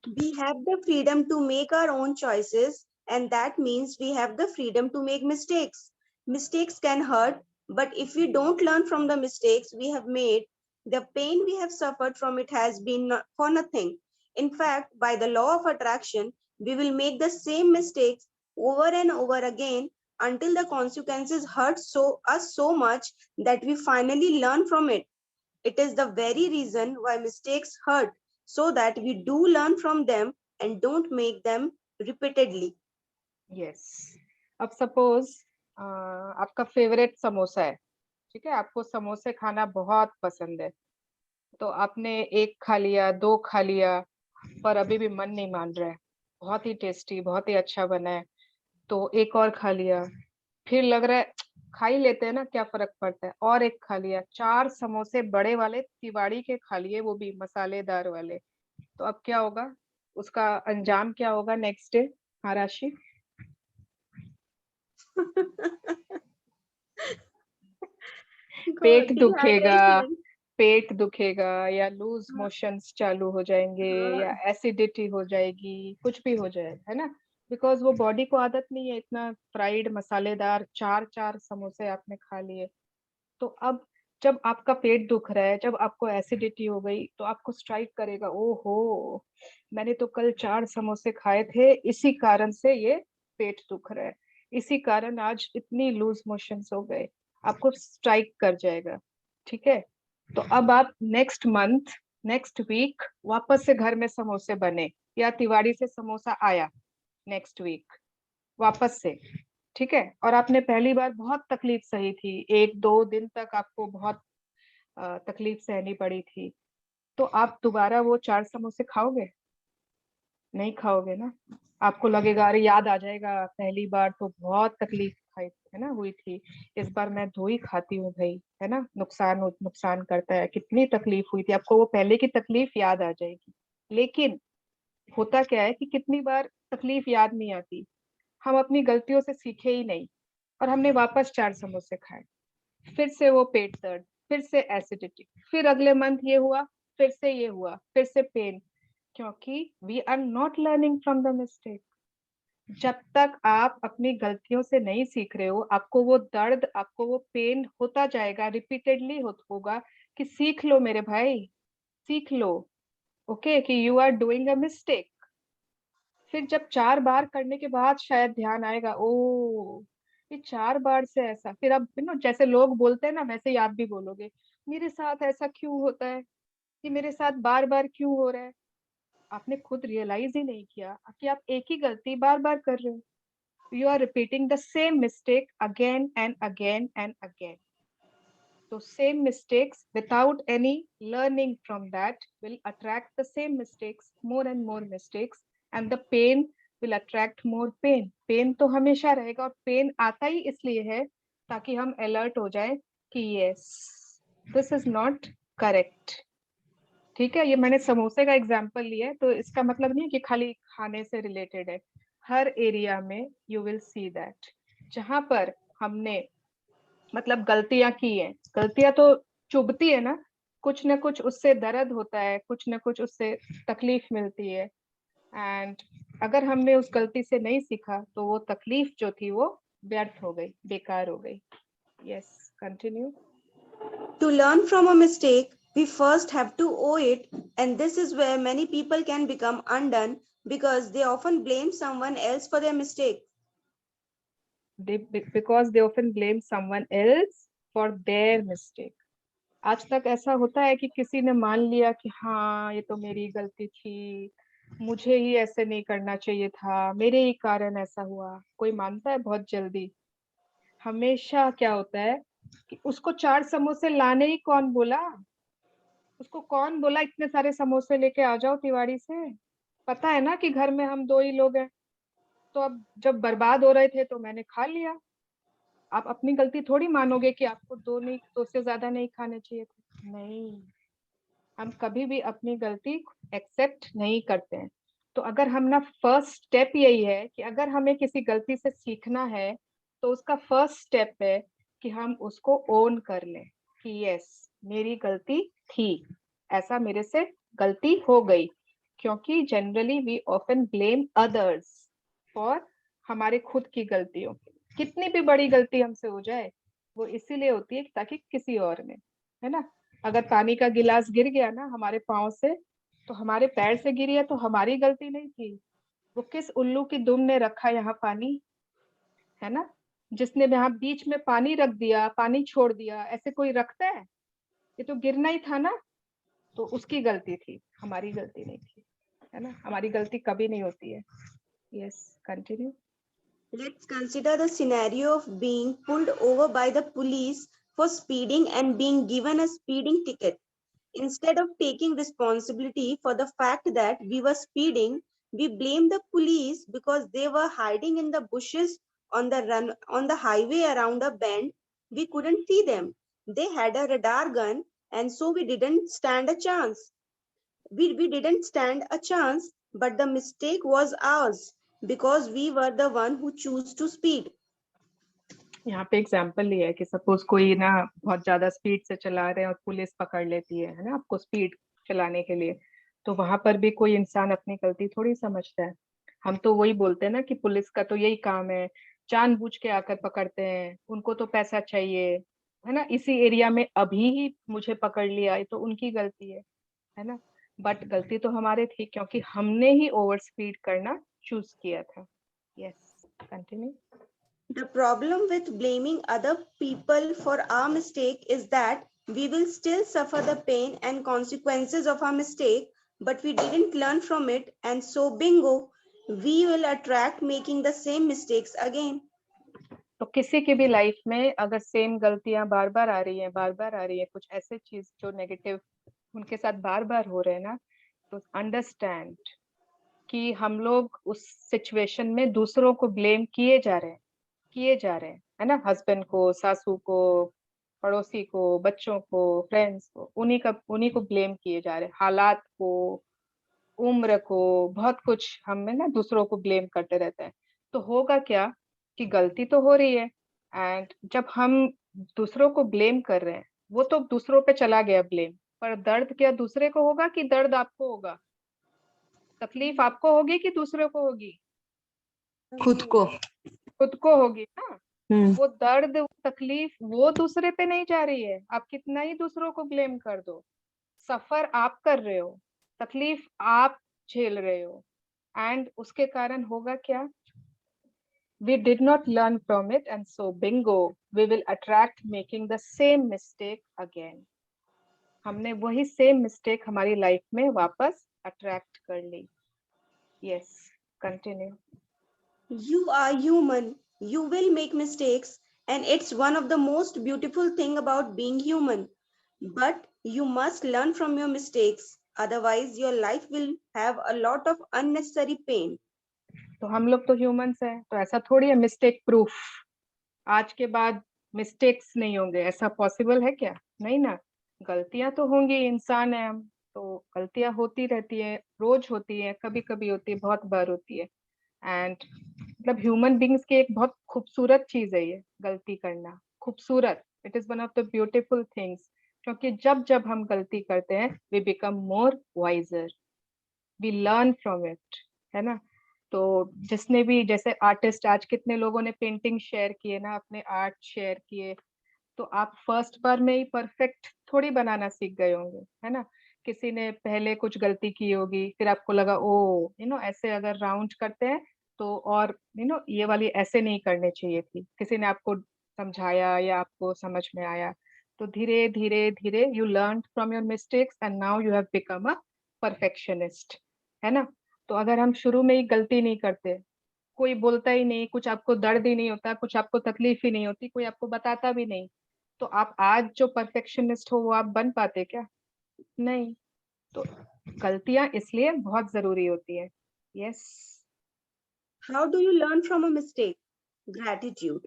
Speaker 10: We have the freedom to make our own choices, and that means we have the freedom to make mistakes. Mistakes can hurt, but if we don't learn from the mistakes we have made, the pain we have suffered from it has been for nothing. In fact, by the law of attraction, we will make the same mistakes over and over again until the consequences hurt us so much that we finally learn from it. It is the very reason why mistakes hurt, so that we do learn from them and don't make them repeatedly.
Speaker 1: Yes. अब suppose आपका favourite samosa है, ठीक है? आपको समोसे खाना बहुत पसंद है, तो आपने एक खा लिया, दो खा लिया, पर अभी भी मन नहीं मान रहा है, बहुत ही टेस्टी, बहुत ही अच्छा बना है, तो एक और खा लिया, फिर लग रहा है खा ही लेते हैं ना, क्या फर्क पड़ता है, और एक खा लिया, 4 समोसे बड़े वाले तिवाड़ी के खा लिए, वो भी मसालेदार वाले। तो अब क्या होगा, उसका अंजाम क्या होगा नेक्स्ट डे? हाँ राशि? पेट दुखेगा या लूज मोशंस चालू हो जाएंगे या एसिडिटी हो जाएगी, कुछ भी हो जाए, है ना? बिकॉज वो बॉडी को आदत नहीं है इतना फ्राइड मसालेदार 4 समोसे आपने खा लिए। तो अब जब आपका पेट दुख रहा है, जब आपको एसिडिटी हो गई, तो आपको स्ट्राइक करेगा, ओहो मैंने तो कल 4 समोसे खाए थे, इसी कारण से ये पेट दुख रहा है, इसी कारण आज इतनी लूज मोशंस हो गए, आपको स्ट्राइक कर जाएगा, ठीक है? तो अब आप नेक्स्ट मंथ, नेक्स्ट वीक वापस से घर में समोसे बने या तिवाड़ी से समोसा आया नेक्स्ट वीक वापस से, ठीक है? और आपने पहली बार बहुत तकलीफ सही थी, 1-2 दिन तक आपको बहुत तकलीफ सहनी पड़ी थी, तो आप दोबारा वो 4 समोसे खाओगे? नहीं खाओगे ना। आपको लगेगा अरे याद आ जाएगा, पहली बार तो बहुत तकलीफ खाई है ना, हुई थी, इस बार मैं 2 ही खाती हूँ भाई, है ना? नुकसान करता है, कितनी तकलीफ हुई थी, आपको वो पहले की तकलीफ याद आ जाएगी। लेकिन होता क्या है कि कितनी बार तकलीफ याद नहीं आती, हम अपनी गलतियों से सीखे ही नहीं और हमने वापस 4 समोसे खाए। फिर से वो पेट दर्द, फिर से एसिडिटी, फिर अगले मंथ ये हुआ, फिर से ये हुआ, फिर से पेन, क्योंकि we are not learning from the mistake. जब तक आप अपनी गलतियों से नहीं सीख रहे हो, आपको वो दर्द, आपको वो पेन होता जाएगा, रिपीटेडली होगा कि सीख लो मेरे भाई, सीख लो, ओके, कि you are doing a mistake. फिर जब 4 बार करने के बाद शायद ध्यान आएगा, ओ ये 4 बार से ऐसा, फिर अब जैसे लोग बोलते हैं ना, वैसे ही आप भी बोलोगे, मेरे साथ ऐसा क्यों होता है, कि मेरे साथ बार बार क्यों हो रहा है। आपने खुद रियलाइज ही नहीं किया कि आप एक ही गलती बार बार कर रहे हो। You are repeating the same mistake again and again and again. So same mistakes without any learning from that will attract the same mistakes, more and more mistakes, and the pain will attract more pain. Pain तो हमेशा रहेगा, और pain आता ही इसलिए है ताकि हम alert हो जाए कि yes, this is not correct. ठीक है, ये मैंने समोसे का एग्जाम्पल लिया है, तो इसका मतलब नहीं है कि खाली खाने से रिलेटेड है। हर एरिया में यू विल सी दैट, जहां पर हमने मतलब गलतियां की है, गलतियां तो चुभती है ना कुछ उससे दर्द होता है, कुछ ना कुछ उससे तकलीफ मिलती है, एंड अगर हमने उस गलती से नहीं सीखा तो वो तकलीफ जो थी वो व्यर्थ हो गई, बेकार हो गई। Yes, continue.
Speaker 10: To learn from a mistake, we first have to owe it, and this is where many people can become undone because they often blame someone else for their mistake.
Speaker 1: Because they often blame someone else for their mistake. आज तक ऐसा होता है कि किसी ने मान लिया कि हाँ ये तो मेरी गलती थी, मुझे ही ऐसे नहीं करना चाहिए था, मेरे ही कारण ऐसा हुआ। कोई मानता है बहुत जल्दी। हमेशा क्या होता है कि उसको 4 समोसे लाने ही कौन बोला, उसको कौन बोला इतने सारे समोसे लेके आ जाओ तिवाड़ी से, पता है ना कि घर में हम 2 ही लोग हैं, तो अब जब बर्बाद हो रहे थे तो मैंने खा लिया। आप अपनी गलती थोड़ी मानोगे कि आपको 2 से ज्यादा नहीं खाने चाहिए थे। नहीं, हम कभी भी अपनी गलती एक्सेप्ट नहीं करते हैं। तो अगर हम ना, फर्स्ट स्टेप यही है कि अगर हमें किसी गलती से सीखना है तो उसका फर्स्ट स्टेप है कि हम उसको ओन कर लें कि यस मेरी गलती थी, ऐसा मेरे से गलती हो गई। क्योंकि generally we often blame others for हमारे खुद की गलतियों। कितनी भी बड़ी गलती हमसे हो जाए वो इसीलिए होती है ताकि किसी और ने, है ना, अगर पानी का गिलास गिर गया ना हमारे पाँव से, तो हमारे पैर से गिरी है तो हमारी गलती नहीं थी, वो किस उल्लू की दुम ने रखा यहाँ पानी, है ना, जिसने यहाँ बीच में पानी रख दिया, पानी छोड़ दिया, ऐसे कोई रखता है, ये तो गिरना ही था ना, तो उसकी गलती थी, हमारी गलती नहीं थी, है ना, हमारी गलती कभी नहीं होती है। Yes, continue.
Speaker 10: Let's consider the scenario of being pulled over by the police for speeding and being given a speeding ticket. Instead of taking responsibility for the fact that we were speeding, we blame the police because they were hiding in the bushes on the highway around a bend. We couldn't see them. They had a radar gun, and so we didn't stand a chance. We didn't stand a chance, but the mistake was ours because we were the one who chose to speed.
Speaker 1: यहाँ पे example लिया है कि suppose कोई ना बहुत ज्यादा speed से चला रहे हैं और पुलिस पकड़ लेती है ना आपको स्पीड चलाने के लिए, तो वहां पर भी कोई इंसान अपनी गलती थोड़ी समझता है। हम तो वही बोलते हैं ना कि पुलिस का तो यही काम है, जानबूझ के आकर पकड़ते हैं, उनको तो पैसा चाहिए, है ना, इसी एरिया में अभी ही मुझे पकड़ लिया, ये तो उनकी गलती है ना, बट गलती तो हमारे थी क्योंकि हमने ही ओवर स्पीड करना चूज किया था। Yes, continue.
Speaker 10: The problem with blaming other people for our mistake is that we will still suffer the pain and consequences of our mistake, but we didn't learn from it, and so bingo, we will attract making the same mistakes again.
Speaker 1: तो किसी की भी life में अगर same गलतियां बार बार आ रही है, कुछ ऐसे चीज जो नेगेटिव उनके साथ बार बार हो रहे हैं ना, तो अंडरस्टैंड कि हम लोग उस सिचुएशन में दूसरों को ब्लेम किए जा रहे हैं, है ना, हस्बैंड को, सासू को, पड़ोसी को, बच्चों को, फ्रेंड्स को, उन्हीं को ब्लेम किए जा रहे हैं, हालात को, उम्र को, बहुत कुछ हमें ना दूसरों को ब्लेम करते रहते हैं। तो होगा क्या कि गलती तो हो रही है, एंड जब हम दूसरों को ब्लेम कर रहे हैं, वो तो दूसरों पे चला गया ब्लेम, पर दर्द क्या दूसरे को होगा कि दर्द आपको होगा? तकलीफ आपको होगी कि दूसरे को होगी?
Speaker 3: खुद को
Speaker 1: होगी ना। वो दर्द, तकलीफ वो दूसरे पे नहीं जा रही है। आप कितना ही दूसरों को ब्लेम कर दो, सफर आप कर रहे हो, तकलीफ आप झेल रहे हो, एंड उसके कारण होगा क्या? We did not learn from it, and so bingo, we will attract making the same mistake again. हमने वही सेम मिस्टेक हमारी लाइफ में वापस अट्रैक्ट कर ली। Yes, continue.
Speaker 10: You are human. You will make mistakes, and it's one of the most beautiful thing about being human. But you must learn from your mistakes. Otherwise, your life will have a lot of unnecessary pain.
Speaker 1: तो हम लोग तो humans हैं, तो ऐसा थोड़ी है mistake proof आज के बाद मिस्टेक्स नहीं होंगे, ऐसा पॉसिबल है क्या? नहीं ना, गलतियां तो होंगी, इंसान है हम, तो गलतियां होती रहती है, रोज होती है, कभी कभी होती है, बहुत बार होती है। एंड मतलब ह्यूमन बींग्स की एक बहुत खूबसूरत चीज है ये गलती करना, खूबसूरत। It is one of the beautiful things, क्योंकि जब जब हम गलती करते हैं we become more wiser, we learn from it, है ना। तो जिसने भी, जैसे आर्टिस्ट, आज कितने लोगों ने पेंटिंग शेयर किए ना, अपने आर्ट शेयर किए, तो आप फर्स्ट बार में ही परफेक्ट थोड़ी बनाना सीख गए होंगे, है ना। किसी ने पहले कुछ गलती की होगी, फिर आपको लगा ओ ऐसे अगर राउंड करते हैं तो, और ये वाली ऐसे नहीं करनी चाहिए थी, किसी ने आपको समझाया या आपको समझ में आया, तो धीरे धीरे धीरे you learn from your mistakes and now you have become a perfectionist, है ना। तो अगर हम शुरू में ही गलती नहीं करते, कोई बोलता ही नहीं, कुछ आपको दर्द ही नहीं होता, कुछ आपको तकलीफ ही नहीं होती, कोई आपको बताता भी नहीं, तो आप आज जो परफेक्शनिस्ट हो वो आप बन पाते क्या? नहीं। तो गलतियां इसलिए बहुत जरूरी होती है। Yes.
Speaker 10: How do you learn from a mistake? Gratitude.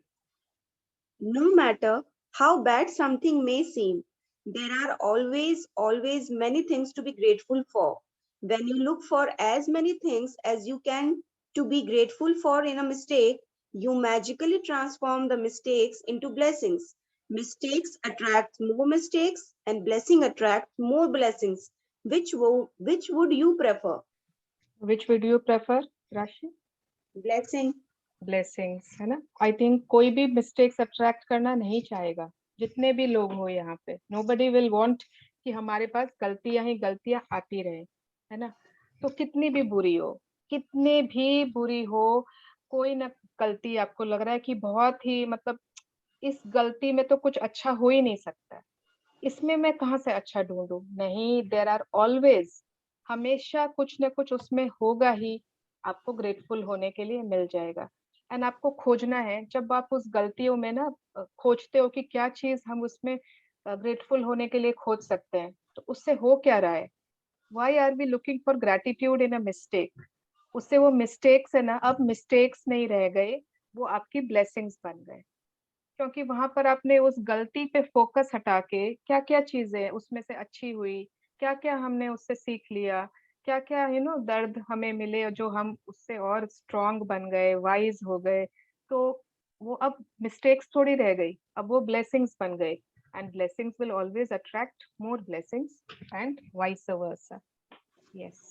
Speaker 10: No matter how bad something may seem, there are always many things to be grateful for. When you look for as many things as you can to be grateful for in a mistake, you magically transform the mistakes into blessings. Mistakes attract more mistakes and blessing attract more blessings. Which would you prefer?
Speaker 1: Which would you prefer, Rashi?
Speaker 10: Blessing.
Speaker 1: Blessings, है ना। I think कोई भी mistakes attract करना नहीं चाहेगा, जितने भी लोग हो यहाँ पे, नोबडी विल वांट कि हमारे पास गलतियां ही गलतियां आती रहे, है ना। तो कितनी भी बुरी हो, कितने भी बुरी हो, कोई ना गलती आपको लग रहा है कि बहुत ही, मतलब इस गलती में तो कुछ अच्छा हो ही नहीं सकता, इसमें मैं कहाँ से अच्छा ढूंढूं? नहीं, देयर आर ऑलवेज, हमेशा कुछ ना कुछ उसमें होगा ही, आपको ग्रेटफुल होने के लिए मिल जाएगा। एंड आपको खोजना है, जब आप उस गलतियों में ना खोजते हो कि क्या चीज हम उसमें ग्रेटफुल होने के लिए खोज सकते हैं, तो उससे हो क्या रहा है? Why are we looking for gratitude in a mistake? उससे वो मिस्टेक्स है ना, अब मिस्टेक्स नहीं रह गए, वो आपकी ब्लेसिंग्स बन गए, क्योंकि वहां पर आपने उस गलती पे फोकस हटा के क्या क्या चीजें उसमें से अच्छी हुई, क्या क्या हमने उससे सीख लिया, क्या क्या दर्द हमें मिले जो हम उससे और स्ट्रांग बन गए, वाइज हो गए, तो वो अब मिस्टेक्स थोड़ी रह गई, अब वो ब्लेसिंग्स बन गए, and blessings will always attract more blessings and vice versa. Yes.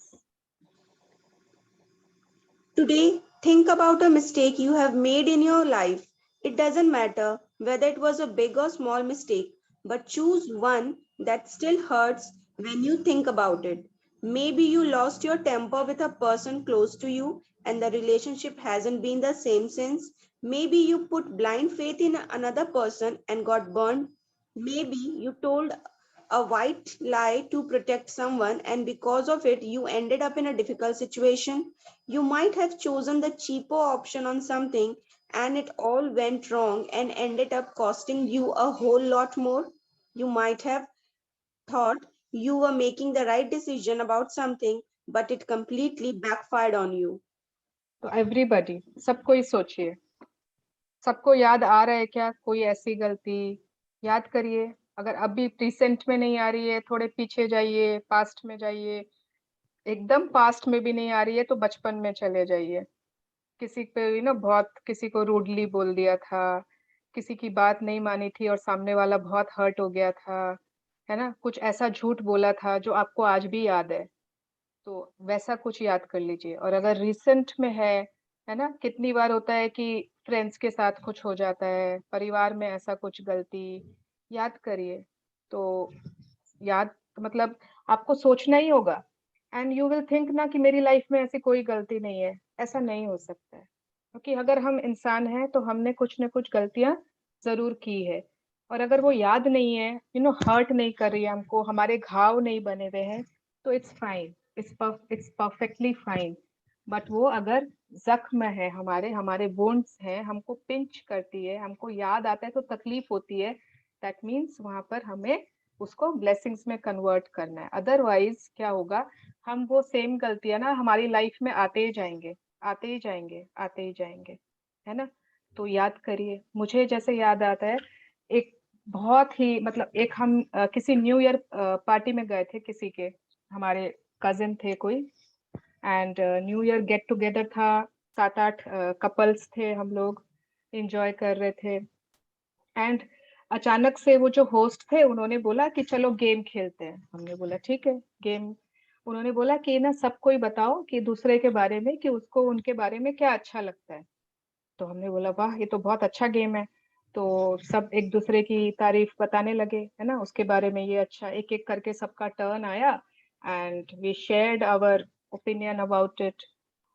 Speaker 10: Today, think about a mistake you have made in your life. It doesn't matter whether it was a big or small mistake, but choose one that still hurts when you think about it. Maybe you lost your temper with a person close to you and the relationship hasn't been the same since. Maybe you put blind faith in another person and got burned. Maybe you told a white lie to protect someone and because of it you ended up in a difficult situation. You might have chosen the cheaper option on something and it all went wrong and ended up costing you a whole lot more. You might have thought you were making the right decision about something but it completely backfired on you.
Speaker 1: तो everybody, सबको ही सोचिए, सबको याद आ रहा है क्या कोई ऐसी गलती? याद करिए, अगर अभी रिसेंट में नहीं आ रही है, थोड़े पीछे जाइए, पास्ट में जाइए, एकदम पास्ट में भी नहीं आ रही है तो बचपन में चले जाइए, किसी पे बहुत किसी को रूडली बोल दिया था, किसी की बात नहीं मानी थी और सामने वाला बहुत हर्ट हो गया था, है ना, कुछ ऐसा झूठ बोला था जो आपको आज भी याद है, तो वैसा कुछ याद कर लीजिए। और अगर रिसेंट में है ना, कितनी बार होता है कि फ्रेंड्स के साथ कुछ हो जाता है, परिवार में ऐसा कुछ गलती, याद करिए। तो याद मतलब आपको सोचना ही होगा एंड यू विल थिंक ना कि मेरी लाइफ में ऐसी कोई गलती नहीं है। ऐसा नहीं हो सकता है, क्योंकि अगर हम इंसान हैं तो हमने कुछ ना कुछ गलतियां जरूर की है। और अगर वो याद नहीं है, हर्ट नहीं कर रही है हमको, हमारे घाव नहीं बने हुए हैं, तो it's fine, it's perfectly fine. But वो अगर जख्म है, हमारे हमारे वुंड्स हैं, हमको पिंच करती है, हमको याद आता है तो तकलीफ होती है, दैट मीन्स वहां पर हमें उसको ब्लेसिंग्स में कन्वर्ट करना है। अदरवाइज क्या होगा, हम वो सेम गलतियां ना हमारी लाइफ में आते ही जाएंगे, आते ही जाएंगे, आते ही जाएंगे, है ना। तो याद करिए। मुझे जैसे याद आता है, एक बहुत ही मतलब एक हम किसी न्यू ईयर पार्टी में गए थे, किसी के हमारे कजिन थे कोई, and new year get together था, 7-8 कपल्स थे, हम लोग एंजॉय कर रहे थे। एंड अचानक से वो जो होस्ट थे उन्होंने बोला कि चलो गेम खेलते हैं। हमने बोला ठीक है गेम। उन्होंने बोला कि ना सबको ही बताओ कि दूसरे के बारे में, कि उसको उनके बारे में क्या अच्छा लगता है। तो हमने बोला वाह, ये तो बहुत अच्छा गेम है। तो सब एक दूसरे की तारीफ बताने लगे, है ना, उसके बारे में, ये अच्छा, एक एक करके सबका टर्न आया and we shared our opinion about it.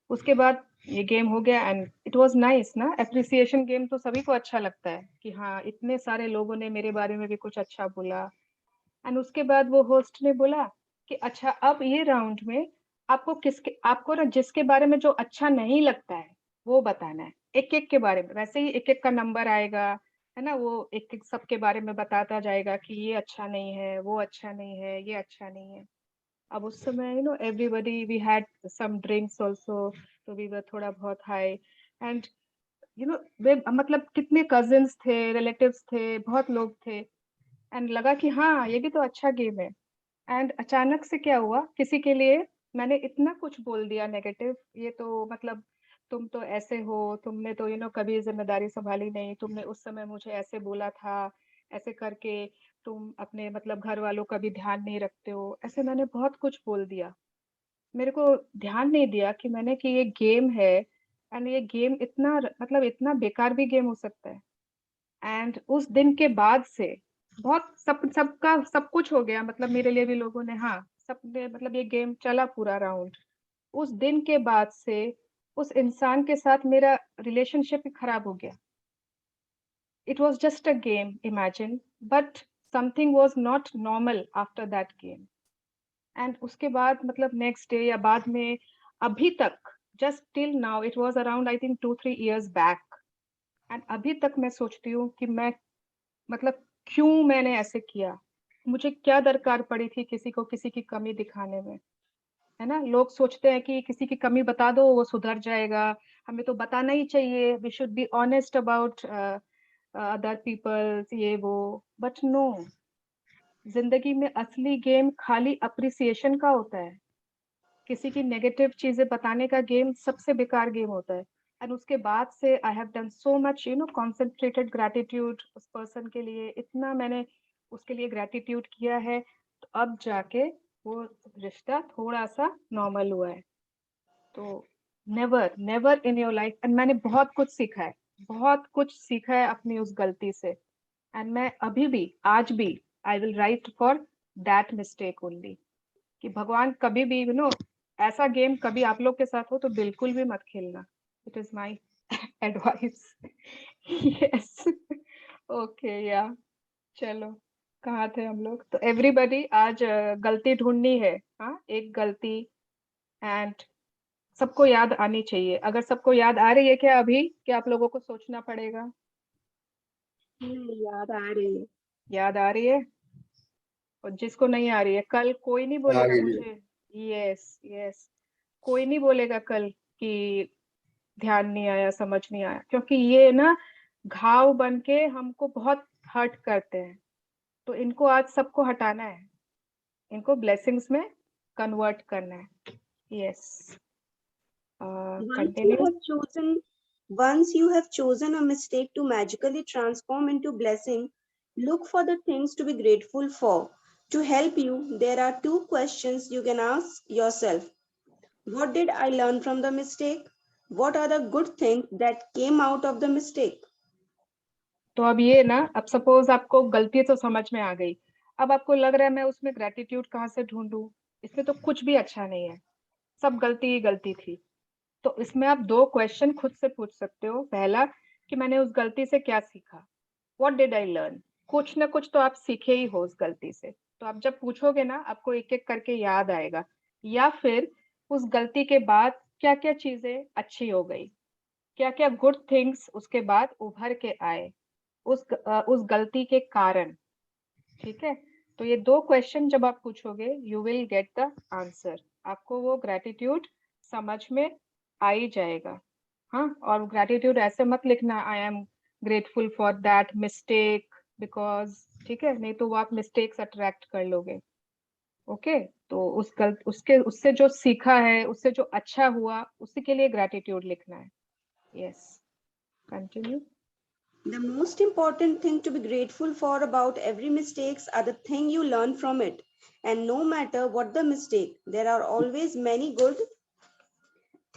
Speaker 1: उसके बाद ये गेम हो गया एंड इट वाज नाइस ना। एप्रिसिएशन गेम तो सभी को अच्छा लगता है कि हाँ, इतने सारे लोगों ने मेरे बारे में भी कुछ अच्छा बोला। एंड उसके बाद वो होस्ट ने बोला कि अच्छा, अब ये राउंड में आपको ना जिसके बारे में जो अच्छा नहीं लगता है वो बताना है, एक एक के बारे में। वैसे ही एक एक का नंबर आएगा, है ना, वो एक एक सबके बारे में बताता जाएगा कि ये अच्छा नहीं है, वो अच्छा नहीं है, ये अच्छा नहीं है। अब उस समय everybody we had some drinks also, तो वी वर थोड़ा बहुत हाई एंड वे मतलब कितने कजिन्स थे, रिलेटिव्स थे, बहुत लोग थे। एंड लगा कि हाँ, ये भी तो अच्छा गेम है। एंड अचानक से क्या हुआ, किसी के लिए मैंने इतना कुछ बोल दिया नेगेटिव, ये तो मतलब तुम तो ऐसे हो, तुमने तो कभी जिम्मेदारी संभाली नहीं, तुमने उस समय मुझे ऐसे बोला था, ऐसे करके तुम अपने मतलब घर वालों का भी ध्यान नहीं रखते हो, ऐसे मैंने बहुत कुछ बोल दिया। मेरे को ध्यान नहीं दिया कि मैंने कि ये गेम है एंड ये गेम इतना मतलब इतना बेकार भी गेम हो सकता है। एंड उस दिन के बाद से बहुत सबका सब कुछ हो गया, मतलब मेरे लिए भी लोगों ने, हाँ, सबने मतलब ये गेम चला पूरा राउंड। उस दिन के बाद से उस इंसान के साथ मेरा रिलेशनशिप ही खराब हो गया। It was just a game, imagine, but something was not normal after that game. And उसके बाद मतलब नेक्स्ट डे या बाद में, अभी तक, just till now, it was around I think 2-3 years back, and अभी तक मैं सोचती हूँ कि मैं मतलब क्यों मैंने ऐसे किया, मुझे क्या दरकार पड़ी थी किसी को किसी की कमी दिखाने में, है ना। लोग सोचते हैं कि किसी की कमी बता दो वो सुधर जाएगा, हमें तो बताना ही चाहिए, we should be honest about other peoples, ये वो। बट नो, जिंदगी में असली गेम खाली अप्रिसिएशन का होता है। किसी की नेगेटिव चीजें बताने का गेम सबसे बेकार गेम होता है। एंड उसके बाद से I have done so much concentrated gratitude उस पर्सन के लिए, इतना मैंने उसके लिए ग्रैटिट्यूड किया है, तो अब जाके वो रिश्ता थोड़ा सा नॉर्मल हुआ है। तो never never in your life, and मैंने बहुत कुछ सीखा है, बहुत कुछ सीखा है अपनी उस गलती से। एंड मैं अभी भी, आज भी, I will write for that mistake only, कि भगवान कभी भी ऐसा गेम कभी आप लोग के साथ हो तो बिल्कुल भी मत खेलना। It is my advice. Yes, okay, या चलो, कहाँ थे हम लोग। तो एवरीबडी आज गलती ढूंढनी है, हाँ, एक गलती, एंड सबको याद आनी चाहिए। अगर सबको याद आ रही है क्या अभी, क्या आप लोगों को सोचना पड़ेगा?
Speaker 10: याद आ रही है।
Speaker 1: याद आ रही है। और जिसको नहीं आ रही है, कल कोई नहीं बोलेगा मुझे, यस यस, कोई नहीं बोलेगा कल कि ध्यान नहीं आया, समझ नहीं आया, क्योंकि ये ना घाव बन के हमको बहुत हर्ट करते हैं। तो इनको आज सबको हटाना है, इनको ब्लेसिंग्स में कन्वर्ट करना है। Yes,
Speaker 10: Once you
Speaker 1: continue.
Speaker 10: have chosen Once you have chosen a mistake to magically transform into blessing, look for the things to be grateful for. To help you, there are 2 questions you can ask yourself. What did I learn from the mistake? What are the good things that came out of the mistake?
Speaker 1: तो अब ये ना, अब suppose आपको गलती तो समझ में आ गई, अब आपको लग रहा है मैं उसमें ग्रेटिट्यूड कहाँ से ढूंढूं, इसमें तो कुछ भी अच्छा नहीं है, सब गलती ही गलती थी। तो इसमें आप 2 क्वेश्चन खुद से पूछ सकते हो। पहला कि मैंने उस गलती से क्या सीखा, व्हाट डिड आई लर्न। कुछ ना कुछ तो आप सीखे ही हो उस गलती से, तो आप जब पूछोगे ना आपको एक एक करके याद आएगा। या फिर उस गलती के बाद क्या क्या चीजें अच्छी हो गई, क्या क्या गुड थिंग्स उसके बाद उभर के आए उस गलती के कारण। ठीक है, तो ये 2 क्वेश्चन जब आप पूछोगे you will get the answer, आपको वो ग्रेटिट्यूड समझ में आ ही जाएगा। हाँ, और ग्रेटिट्यूड ऐसे मत लिखना आई am grateful for that mistake because, ठीक है, नहीं तो वो आप मिस्टेक्स अट्रैक्ट कर लोगे। ओके, तो उससे जो सीखा है, उससे जो अच्छा हुआ, उसी के लिए ग्रेटिट्यूड लिखना है। Yes, continue.
Speaker 10: The most important thing to be grateful for about every mistakes are the thing you learn from it. And no matter what the mistake, there are always many good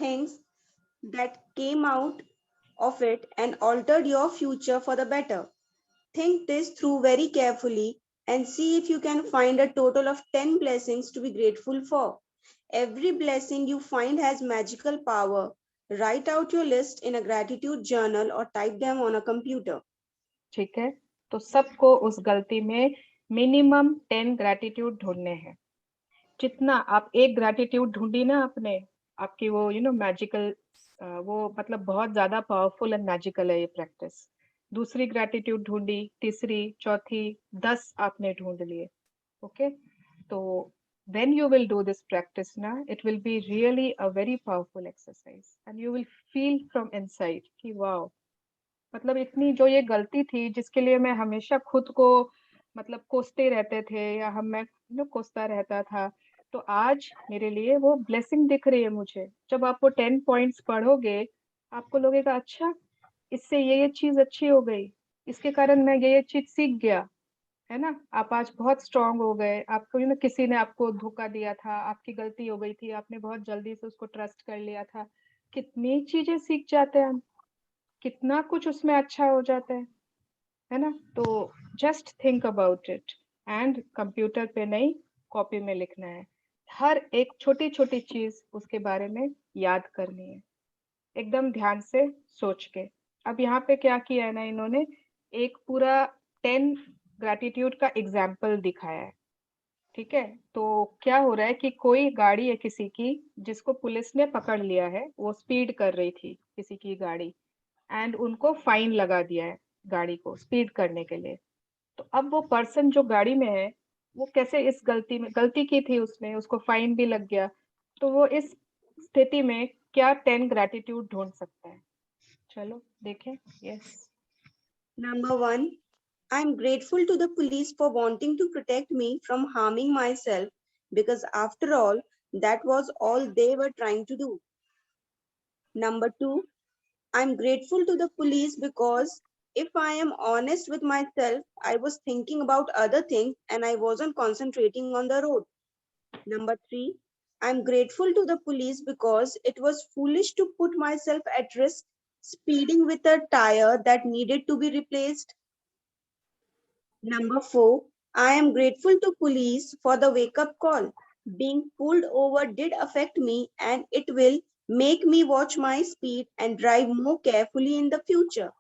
Speaker 10: things that came out of it and altered your future for the better. Think this through very carefully and see if you can find a total of 10 blessings to be grateful for. Every blessing you find has magical power. Write out your list in a gratitude journal or type them on a computer.
Speaker 1: ठीक है, तो सबको उस गलती में minimum 10 gratitude ढूंढने हैं। जितना आप एक ग्रेटिट्यूड ढूंढी ना आपने, आपकी वो मैजिकल, वो मतलब बहुत ज्यादा पावरफुल एंड मैजिकल है ये प्रैक्टिस। दूसरी ग्रेटिट्यूड ढूंढी, तीसरी, चौथी, 10 आपने ढूंढ लिए। ओके, तो when you will do this practice na, it will be really a very powerful exercise and you will feel from inside कि wow, मतलब इतनी जो ये गलती थी जिसके लिए मैं हमेशा खुद को मतलब कोसते रहते थे या मैं कोसता रहता था, तो आज मेरे लिए वो ब्लेसिंग दिख रही है मुझे। जब आप वो 10 पॉइंट्स पढ़ोगे आपको लगेगा अच्छा, इससे ये चीज अच्छी हो गई, इसके कारण मैं ये चीज सीख गया, है ना। आप आज बहुत स्ट्रांग हो गए, आपको किसी ने आपको धोखा दिया था, आपकी गलती हो गई थी, आपने बहुत जल्दी से उसको ट्रस्ट कर लिया था, कितनी चीजें सीख जाते हैं हम, कितना कुछ उसमें अच्छा हो जाता है ना। तो just think about it and computer पे नहीं, कॉपी में लिखना है। हर एक छोटी छोटी चीज उसके बारे में याद करनी है, एकदम ध्यान से सोच के। अब यहाँ पे क्या किया है ना इन्होंने, एक पूरा 10 ग्रेटिट्यूड का एग्जाम्पल दिखाया है। ठीक है, तो क्या हो रहा है कि कोई गाड़ी है किसी की जिसको पुलिस ने पकड़ लिया है, वो स्पीड कर रही थी किसी की गाड़ी एंड उनको फाइन लगा दिया है गाड़ी को स्पीड करने के लिए। तो अब वो पर्सन जो गाड़ी में है वो कैसे इस गलती की थी उसने, उसको फाइन भी लग गया, तो वो इस स्थिति में क्या 10 ग्रेटिट्यूड ढूंढ सकता है। चलो देखें। Yes,
Speaker 10: Number 1, I'm grateful to the police for wanting to protect me from harming myself because after all, that was all they were trying to do. Number 2, I'm grateful to the police because if I am honest with myself, I was thinking about other things and I wasn't concentrating on the road. Number 3, I'm grateful to the police because it was foolish to put myself at risk speeding with a tire that needed to be replaced. Number 4, I am grateful to police for the wake-up call. Being pulled over did affect me and it will make me watch my speed and drive more carefully in the future.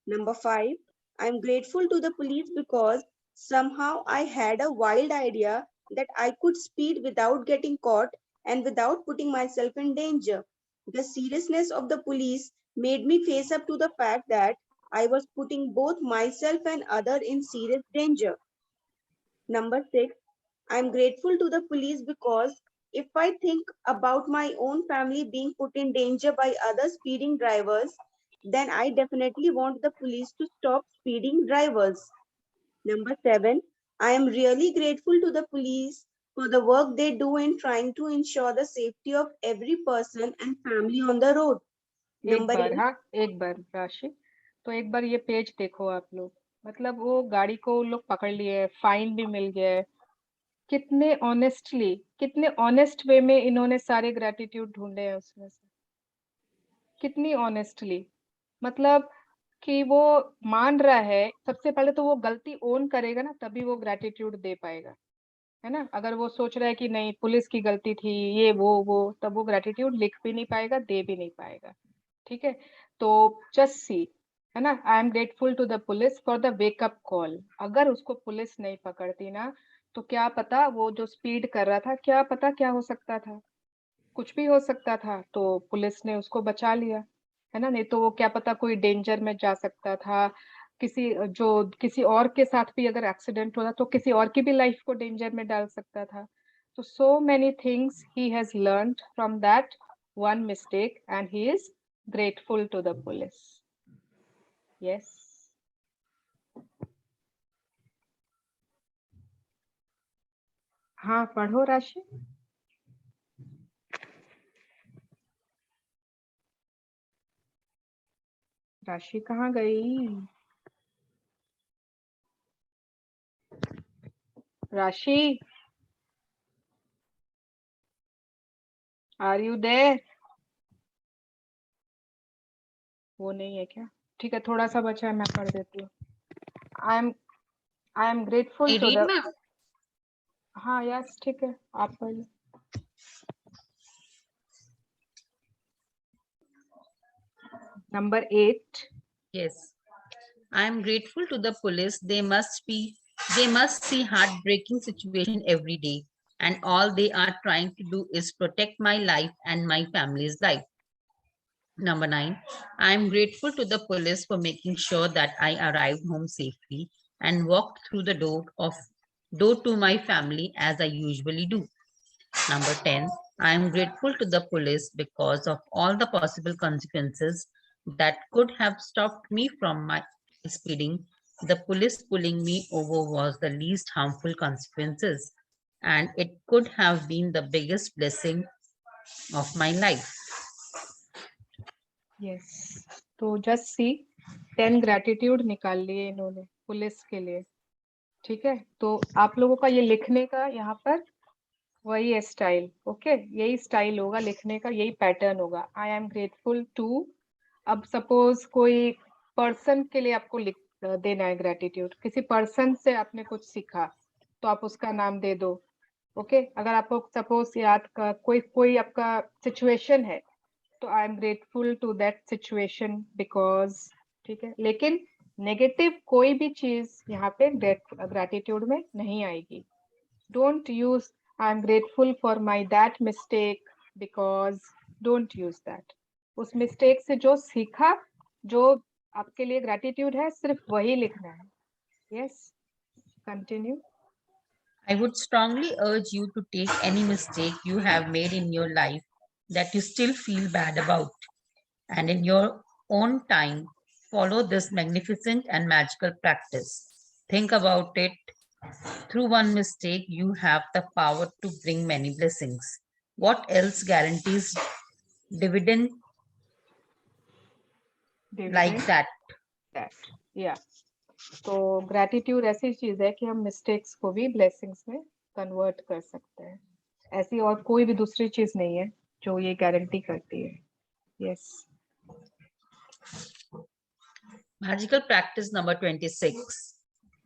Speaker 10: Number 5, I am grateful to the police because somehow I had a wild idea that I could speed without getting caught and without putting myself in danger. The seriousness of the police made me face up to the fact that I was putting both myself and others in serious danger. Number 6, I am grateful to the police because if I think about my own family being put in danger by other speeding drivers, then I definitely want the police to stop speeding drivers. Number 7, I am really grateful to the police for the work they do in trying to ensure the safety of every person and family on the road.
Speaker 1: एक बार राशि, तो एक बार ये page देखो आप लोग, मतलब वो गाड़ी को लोग पकड़ लिए, फाइन भी मिल गया है। कितने ऑनेस्टली, कितने ऑनेस्ट वे में इन्होंने सारे ग्रेटिट्यूड ढूंढे हैं उसमें से, कितनी ऑनेस्टली, मतलब कि वो मान रहा है। सबसे पहले तो वो गलती ओन करेगा ना, तभी वो ग्रेटिट्यूड दे पाएगा, है ना। अगर वो सोच रहा है कि नहीं पुलिस की गलती थी, ये वो, तब वो ग्रेटिट्यूड लिख भी नहीं पाएगा, दे भी नहीं पाएगा। ठीक है, तो जस्ट सी, है ना, I am grateful to the police for the wake up call. अगर उसको पुलिस नहीं पकड़ती ना, तो क्या पता वो जो स्पीड कर रहा था, क्या पता क्या हो सकता था, कुछ भी हो सकता था। तो पुलिस ने उसको बचा लिया, है ना, नहीं तो वो क्या पता कोई डेंजर में जा सकता था। किसी और के साथ भी अगर एक्सीडेंट होता तो किसी और की भी लाइफ को डेंजर में डाल सकता था। तो so many things he has learned from that one mistake and he is grateful to the police. Yes, हाँ पढ़ो राशि। राशि कहाँ गई? राशि, आर यू देयर? वो नहीं है क्या? ठीक है, थोड़ा सा बचा है, मैं पढ़ देती हूँ। I am grateful to the, हाँ यस ठीक है, आप पढ़ लो। Number 8.
Speaker 8: Yes. I am grateful to the police. They must see heartbreaking situation every day, and all they are trying to do is protect my life and my family's life. Number 9, I am grateful to the police for making sure that I arrived home safely and walked through the door to my family as I usually do. Number 10, I am grateful to the police because of all the possible consequences that could have stopped me from my speeding. The police pulling me over was the least harmful consequences, and it could have been the biggest blessing of my life.
Speaker 1: Yes, तो just see 10 gratitude निकाल लिए इन्होंने police के लिए। ठीक है, तो आप लोगों का ये लिखने का यहाँ पर वही है स्टाइल। ओके, यही स्टाइल होगा लिखने का, यही पैटर्न होगा। आई एम ग्रेटफुल टू, अब सपोज कोई पर्सन के लिए आपको लिख देना है ग्रेटिट्यूड, किसी पर्सन से आपने कुछ सीखा तो आप उसका नाम दे दो। ओके, अगर आपको सपोज याद का कोई आपका सिचुएशन है तो I am grateful to that situation because, ठीक है, लेकिन नेगेटिव कोई भी चीज यहाँ पे ग्रेटिट्यूड में नहीं आएगी। Don't use I am grateful for my that mistake because, don't use that. उस मिस्टेक से जो सीखा, जो आपके लिए ग्रेटिट्यूड है, सिर्फ वही लिखना है। Yes, continue.
Speaker 8: I would strongly urge you to take any mistake you have made in your life that you still feel bad about, and in your own time, follow this magnificent and magical practice. Think about it. Through one mistake, you have the power to bring many blessings. What else guarantees dividend like that?
Speaker 1: Yeah. तो gratitude ऐसी चीज है कि हम mistakes को भी blessings में convert कर सकते हैं। ऐसी और कोई भी दूसरी चीज नहीं है जो ये गारंटी करती है। Yes.
Speaker 8: Magical practice number 26.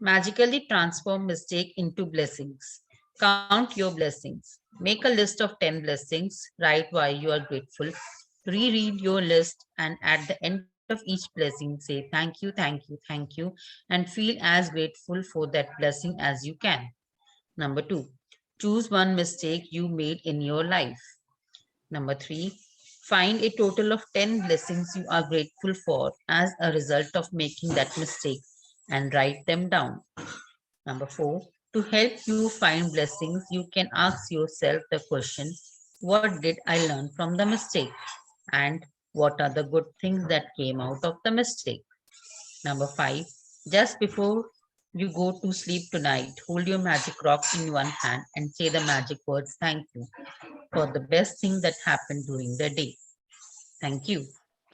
Speaker 8: Magically transform mistake into blessings. Count your blessings. Make a list of 10 blessings. Write why you are grateful. Reread your list, and at the end of each blessing, say thank you, thank you, thank you, and feel as grateful for that blessing as you can. Number 2, choose one mistake you made in your life. Number 3, find a total of 10 blessings you are grateful for as a result of making that mistake and write them down. Number 4, to help you find blessings, you can ask yourself the question, what did I learn from the mistake? And what are the good things that came out of the mistake? Number 5, just before you go to sleep tonight, hold your magic rock in one hand and say the magic words, thank you, for the best thing that happened during the day. Thank you.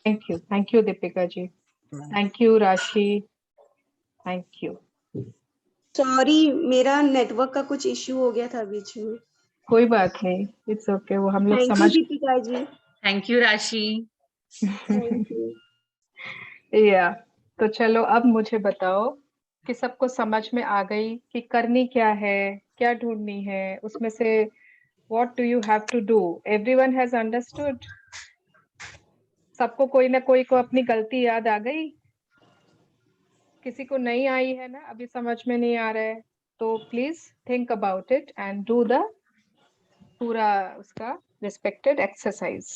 Speaker 1: Thank you Deepika ji, thank you Rashi, thank you.
Speaker 10: Sorry, मेरा network का कुछ issue हो गया था बीच में।
Speaker 1: कोई बात नहीं, इट्स ओके, वो हम लोग
Speaker 10: थैंक यू
Speaker 1: समझ।
Speaker 10: Deepika ji.
Speaker 8: Thank you Rashi.
Speaker 10: Thank you.
Speaker 1: या तो चलो अब मुझे बताओ कि सबको समझ में आ गई कि करनी क्या है, क्या ढूंढनी है, उसमें से what do you have to do? Everyone has understood? सबको कोई ना कोई को अपनी गलती याद आ गई? किसी को नहीं आई है ना, अभी समझ में नहीं आ रहा है, तो please think about it and do the पूरा उसका रिस्पेक्टेड एक्सरसाइज।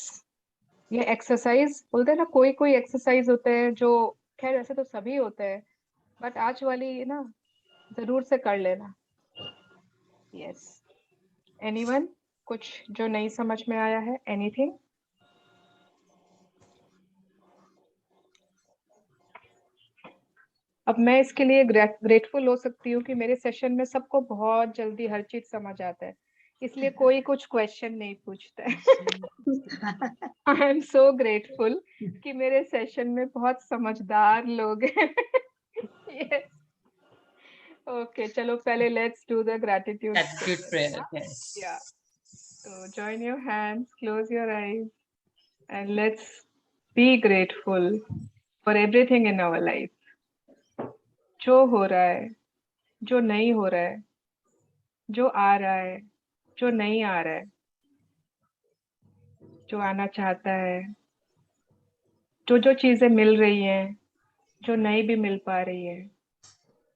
Speaker 1: ये एक्सरसाइज बोलते हैं ना, कोई कोई एक्सरसाइज होते हैं जो, खैर ऐसे तो सभी होते हैं, बट आज वाली ना जरूर से कर लेना। यस, एनीवन कुछ जो नहीं समझ में आया है, एनीथिंग? अब मैं इसके लिए ग्रेटफुल हो सकती हूँ कि मेरे सेशन में सबको बहुत जल्दी हर चीज समझ आता है, इसलिए कोई कुछ क्वेश्चन नहीं पूछता है। आई एम सो ग्रेटफुल कि मेरे सेशन में बहुत समझदार लोग हैं। yes. ओके, चलो पहले let's do the gratitude
Speaker 8: prayer.
Speaker 1: या तो join your hands, close your eyes and let's be grateful for everything in our life. जो हो रहा है, जो नहीं हो रहा है, जो आ रहा है, जो नहीं आ रहा है, जो आना चाहता है, जो जो चीजें मिल रही हैं, जो नहीं भी मिल पा रही है,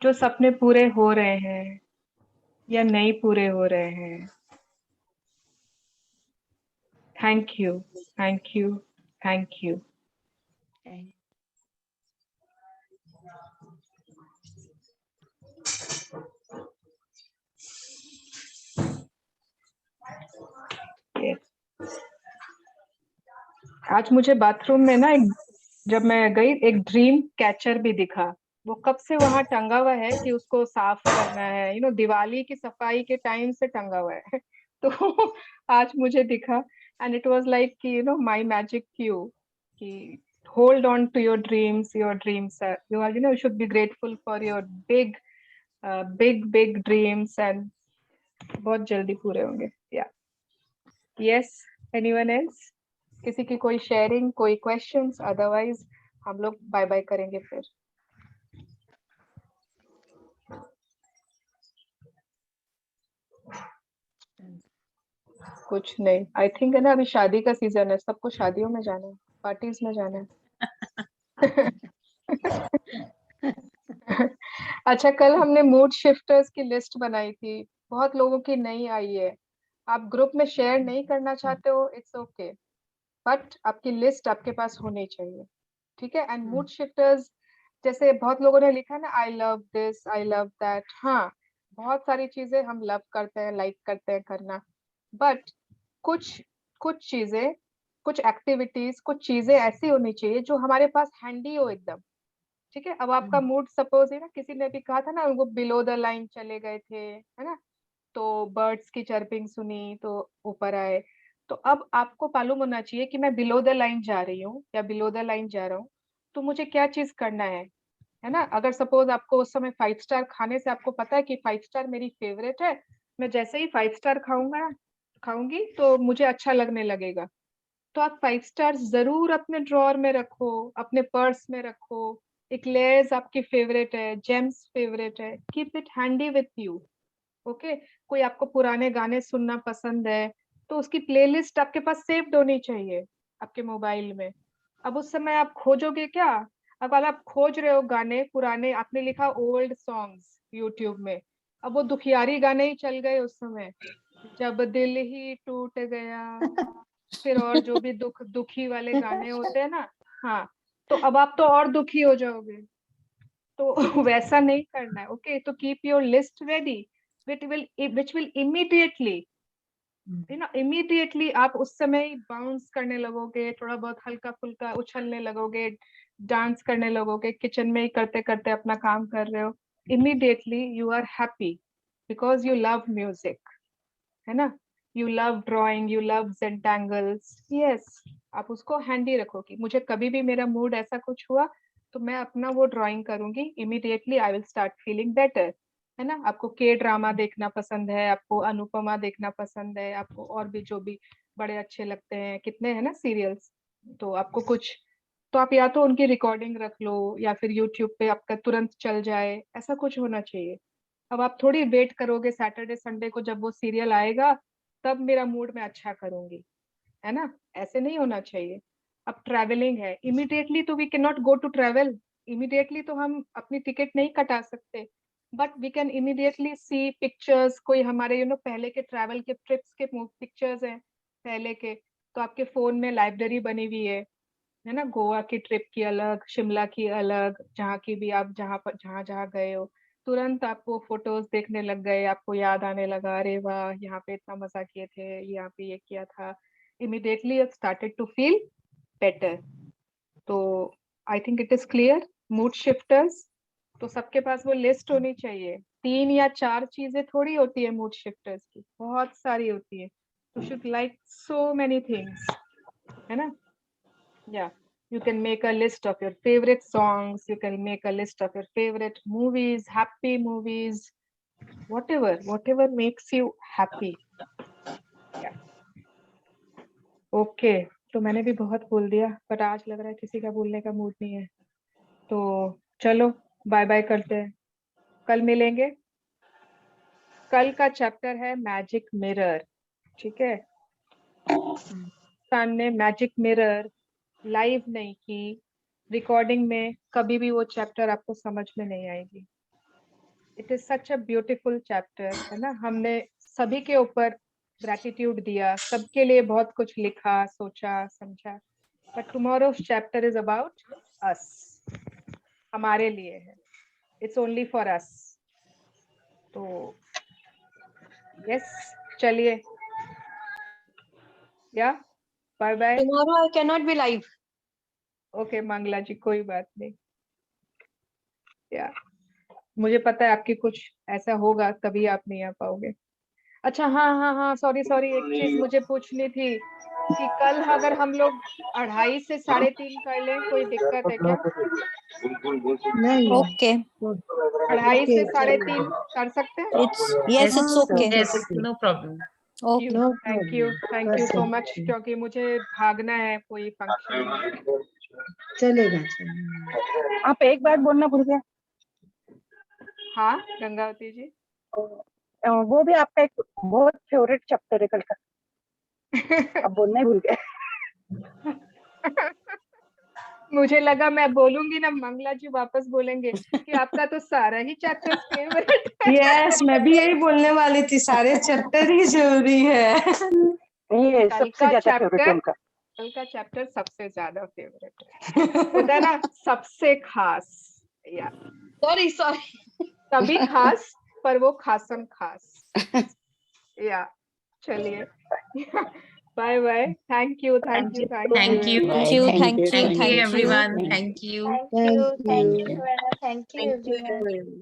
Speaker 1: जो सपने पूरे हो रहे हैं या नहीं पूरे हो रहे हैं। Thank you, thank you, thank you. आज मुझे बाथरूम में ना जब मैं गई, एक ड्रीम कैचर भी दिखा। वो कब से वहां टंगा हुआ है कि उसको साफ करना है, दिवाली की सफाई के टाइम से टंगा हुआ है। तो आज मुझे दिखा एंड इट वाज लाइक कि माय मैजिक क्यू, कि hold on to your dreams, you should be grateful for your big dreams and बहुत जल्दी पूरे होंगे। Yes, anyone else? किसी की कोई शेयरिंग, कोई क्वेश्चंस? अदरवाइज हम लोग बाय बाय करेंगे फिर। कुछ नहीं, आई थिंक है ना, अभी शादी का सीजन है, सबको शादियों में जाना है, पार्टीज में जाना है। अच्छा, कल हमने मूड शिफ्टर्स की लिस्ट बनाई थी, बहुत लोगों की नहीं आई है। आप ग्रुप में शेयर नहीं करना चाहते हो, इट्स ओके, बट आपकी लिस्ट आपके पास होनी चाहिए, ठीक है? एंड मूड शिफ्टर्स, जैसे बहुत लोगों ने लिखा ना, I love this, I love that. हाँ, बहुत सारी चीजें हम लव करते हैं, लाइक करते हैं करना, बट कुछ कुछ चीजें, कुछ एक्टिविटीज, कुछ चीजें ऐसी होनी चाहिए जो हमारे पास हैंडी हो एकदम, ठीक है? अब आपका मूड सपोज है ना, किसी ने भी कहा था ना, उनको बिलो द लाइन चले गए थे, है ना, तो बर्ड्स की चर्पिंग सुनी तो ऊपर आए। तो अब आपको मालूम होना चाहिए कि मैं बिलो द लाइन जा रही हूँ या बिलो द लाइन जा रहा हूँ, तो मुझे क्या चीज करना है ना? अगर सपोज आपको उस समय 5 स्टार खाने से आपको पता है कि 5 स्टार मेरी फेवरेट है, मैं जैसे ही 5 स्टार खाऊंगी तो मुझे अच्छा लगने लगेगा, तो आप 5 स्टार जरूर अपने ड्रॉअर में रखो, अपने पर्स में रखो। एक्लेयर्स आपकी फेवरेट है, जेम्स फेवरेट है, keep it handy with you. Okay, कोई आपको पुराने गाने सुनना पसंद है तो उसकी प्लेलिस्ट आपके पास सेव्ड होनी चाहिए आपके मोबाइल में। अब उस समय आप खोजोगे क्या? अब आप खोज रहे हो गाने पुराने, आपने लिखा ओल्ड सॉन्ग्स यूट्यूब में, अब वो दुखियारी गाने ही चल गए उस समय, जब दिल ही टूट गया, फिर और जो भी दुखी वाले गाने होते हैं ना, हाँ, तो अब आप तो और दुखी हो जाओगे, तो वैसा नहीं करना है। ओके, तो keep your list ready, which will immediately आप उस समय बाउंस करने लगोगे, थोड़ा बहुत हल्का फुल्का उछलने लगोगे, डांस करने लगोगे, किचन में ही करते करते अपना काम कर रहे हो, immediately you are happy because you love music, है ना? You love drawing, you love zentangles, yes, आप उसको हैंडी रखो कि मुझे कभी भी मेरा मूड ऐसा कुछ हुआ तो मैं अपना वो ड्राइंग करूंगी, immediately I will start feeling better, है ना। आपको के ड्रामा देखना पसंद है, आपको अनुपमा देखना पसंद है, आपको और भी जो भी बड़े अच्छे लगते हैं, कितने हैं ना सीरियल्स, तो आपको कुछ, तो आप या तो उनकी रिकॉर्डिंग रख लो या फिर यूट्यूब पे आपका तुरंत चल जाए, ऐसा कुछ होना चाहिए। अब आप थोड़ी वेट करोगे सैटरडे संडे को जब वो सीरियल आएगा तब मेरा मूड मैं अच्छा करूंगी, है ना, ऐसे नहीं होना चाहिए। अब ट्रैवलिंग है, इमीडिएटली तो we can not go to travel, immediately तो हम अपनी टिकट नहीं कटा सकते, but we can immediately see pictures, कोई हमारे पहले के ट्रैवल के ट्रिप्स के पिक्चर्स हैं पहले के, तो आपके फोन में लाइब्रेरी बनी हुई है ना, गोवा की ट्रिप की अलग, शिमला की अलग, जहाँ की भी आप जहाँ पर जहाँ गए हो, तुरंत आपको फोटोज देखने लग गए, आपको याद आने लगा, अरे वाह यहाँ पे इतना मजा किए थे, यहाँ पे ये किया था, immediately it started to feel better. तो I think it is clear. Mood shifters, तो सबके पास वो लिस्ट होनी चाहिए, 3 या 4 चीजें थोड़ी होती है मूड शिफ्टर्स की, बहुत सारी होती है, you should like so many things, है ना। Yeah, you can make a list of your favorite songs, you can make a list of your favorite movies, happy movies, whatever makes you happy. Yeah. Okay तो मैंने भी बहुत बोल दिया, पर आज लग रहा है किसी का बोलने का मूड नहीं है, तो चलो बाय बाय करते हैं, कल मिलेंगे। कल का चैप्टर है मैजिक मिरर, ठीक है। सन ने मैजिक मिरर लाइव नहीं की, रिकॉर्डिंग में कभी भी वो चैप्टर आपको समझ में नहीं आएगी। It is such a beautiful chapter, है ना। हमने सभी के ऊपर ग्रैटिट्यूड दिया, सबके लिए बहुत कुछ लिखा, सोचा, समझा, but tomorrow's chapter is about us, हमारे लिए है, इट्स ओनली फॉर अस। तो यस, चलिए, या bye bye.
Speaker 9: Tomorrow I can not be live.
Speaker 1: Okay Mangala ji, कोई बात नहीं, या मुझे पता है आपकी कुछ ऐसा होगा तभी आप नहीं आ पाओगे। अच्छा हाँ, सॉरी, एक चीज मुझे पूछनी थी कि कल अगर हम लोग 2:30 से 3:30 कर लें, कोई दिक्कत है क्या?
Speaker 5: नहीं, ओके,
Speaker 1: 2:30 से 3:30 कर सकते हैं?
Speaker 5: Yes, it's okay,
Speaker 8: no problem.
Speaker 1: Thank you so much, क्योंकि मुझे भागना है कोई फंक्शन।
Speaker 2: चलेगा। आप एक बात बोलना भूल गए।
Speaker 1: हाँ गंगावती जी,
Speaker 2: वो भी आपका एक बहुत फेवरेट चैप्टर है कल का, अब बोलना ही भूल गए।
Speaker 1: मुझे लगा मैं बोलूंगी ना, मंगला जी वापस बोलेंगे कि आपका तो सारा ही चैप्टर फेवरेट है।
Speaker 3: यस, मैं भी यही बोलने वाली थी, सारे चैप्टर ही जरूरी है।
Speaker 2: ये सबसे ज्यादा फेवरेट उनका,
Speaker 1: कल का चैप्टर सबसे ज्यादा फेवरेट है, होता है ना, सबसे खास, या
Speaker 9: सॉरी
Speaker 1: सभी खास पर वो खासम खास, या चलिए, bye bye, thank you
Speaker 8: everyone, thank you.
Speaker 9: Thank you everyone.